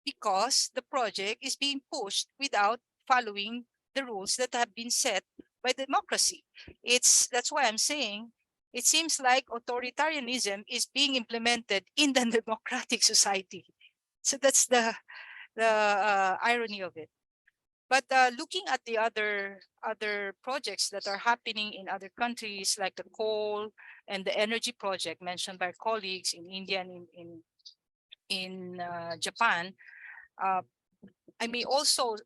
because the project is being pushed without following the rules that have been set by democracy. That's why I'm saying it seems like authoritarianism is being implemented in the democratic society. So that's the irony of it. But looking at the other projects that are happening in other countries, like the coal and the energy project mentioned by colleagues in India and in Japan, I may also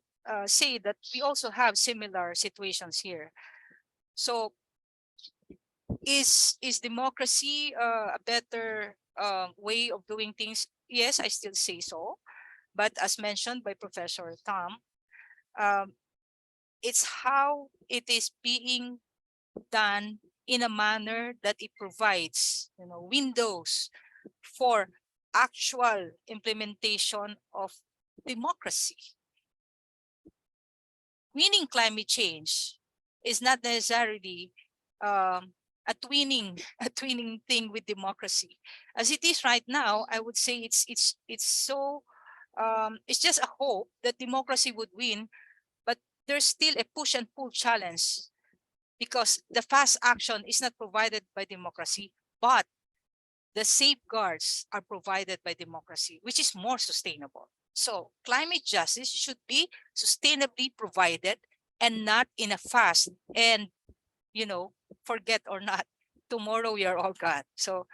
say that we also have similar situations here. So is democracy a better way of doing things? Yes, I still say so. But as mentioned by Professor Tham, it's how it is being done in a manner that it provides, windows for actual implementation of democracy. Winning climate change is not necessarily a twinning thing with democracy. As it is right now, I would say it's so it's just a hope that democracy would win, but there's still a push and pull challenge, because the fast action is not provided by democracy, but the safeguards are provided by democracy, which is more sustainable. So climate justice should be sustainably provided and not in a fast and, forget or not, tomorrow we are all gone. So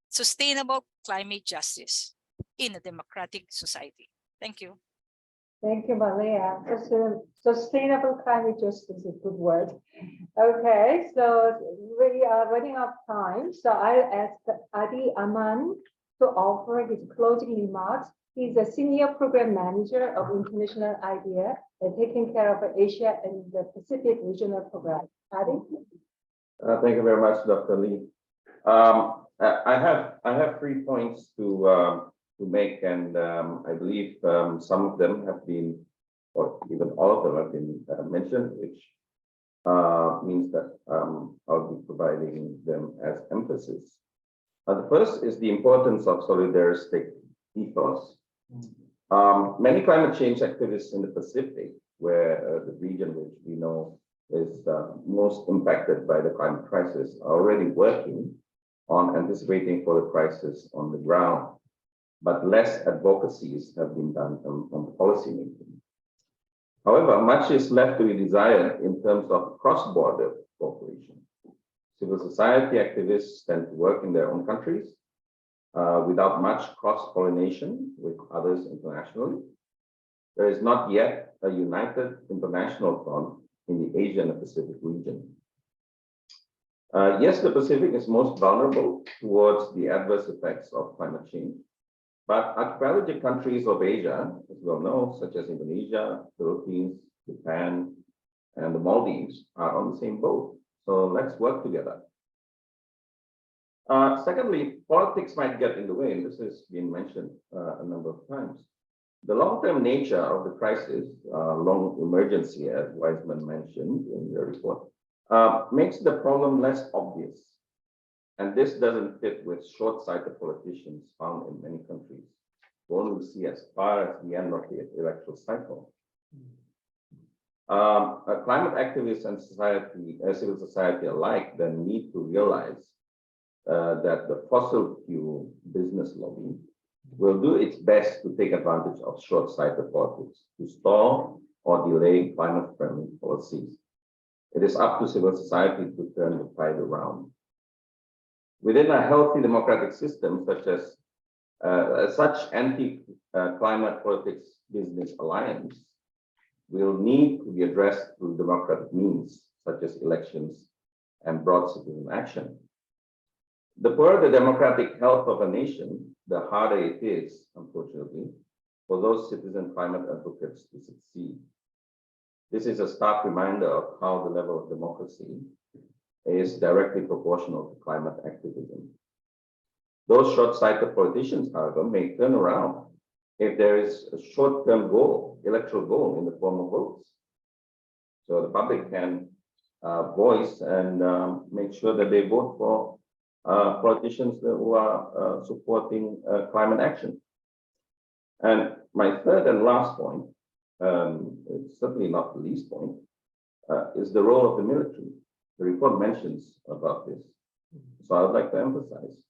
sustainable climate justice in a democratic society. Thank you. Thank you, Malaya. Sustainable climate justice is a good word. Okay, so we are running out of time. So I'll ask Adi Aman to offer his closing remarks. He's a senior program manager of International IDEA and taking care of Asia and the Pacific regional program. Adi? Thank you very much, Dr. Lee. I have 3 points to make, and I believe some of them have been, or even all of them have been mentioned, which means that I'll be providing them as emphasis. The first is the importance of solidaristic ethos. Many climate change activists in the Pacific, where the region which we know is most impacted by the climate crisis, are already working on anticipating for the crisis on the ground, but less advocacies have been done on policy making. However, much is left to be desired in terms of cross-border cooperation. Civil society activists tend to work in their own countries without much cross-pollination with others internationally. There is not yet a united international front in the Asian and Pacific region. Yes, the Pacific is most vulnerable towards the adverse effects of climate change, but archipelagic countries of Asia, as we all know, such as Indonesia, Philippines, Japan, and the Maldives, are on the same boat. So let's work together. Secondly, politics might get in the way, and this has been mentioned a number of times. The long-term nature of the crisis, long emergency, as Wiseman mentioned in the report, makes the problem less obvious. And this doesn't fit with short-sighted politicians found in many countries who only see as far as the end of the electoral cycle. Climate activists and civil society alike then need to realize that the fossil fuel business lobby will do its best to take advantage of short-sighted politics to stall or delay climate-friendly policies. It is up to civil society to turn the tide around. Within a healthy democratic system, such anti-climate politics business alliance will need to be addressed through democratic means, such as elections and broad citizen action. The poorer the democratic health of a nation, the harder it is, unfortunately, for those citizen climate advocates to succeed. This is a stark reminder of how the level of democracy is directly proportional to climate activism. Those short-sighted politicians, however, may turn around if there is a short-term goal, electoral goal in the form of votes. So the public can voice and make sure that they vote for politicians who are supporting climate action. And my third and last point, it's certainly not the least point, is the role of the military. The report mentions about this. So I would like to emphasize,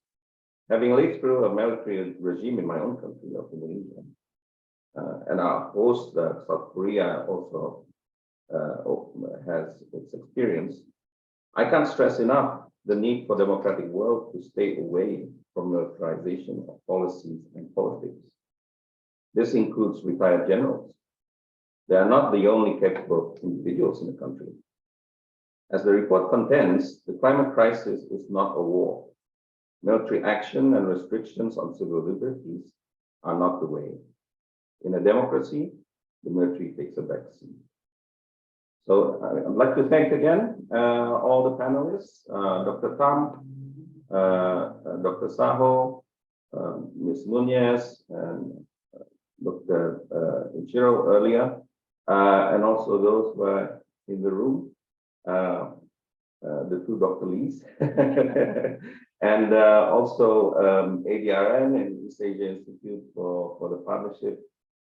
having lived through a military regime in my own country of Indonesia, and our host, South Korea, also has its experience, I can't stress enough the need for democratic world to stay away from militarization of policies and politics. This includes retired generals. They are not the only capable individuals in the country. As the report contends, the climate crisis is not a war. Military action and restrictions on civil liberties are not the way. In a democracy, the military takes a back seat. So I'd like to thank again all the panelists, Dr. Tam, Dr. Saho, Ms. Nunez, and Dr. Ichiro earlier, and also those who are in the room, the two Dr. Lees, and also ADRN and East Asia Institute for the partnership.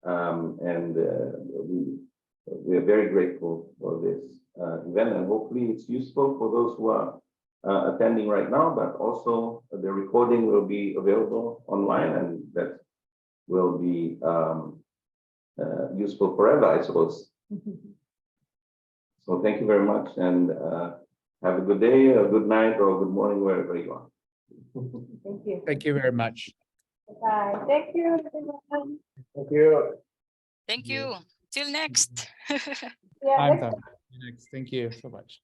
And we are very grateful for this event, and hopefully it's useful for those who are attending right now, but also the recording will be available online, and that will be useful forever, I suppose. So thank you very much, and have a good day, a good night, or a good morning, wherever you are. Thank you. Thank you very much. Bye. Thank you, everyone. Thank you. Thank you. Till next. Yeah, I'm next done. Next. Thank you so much.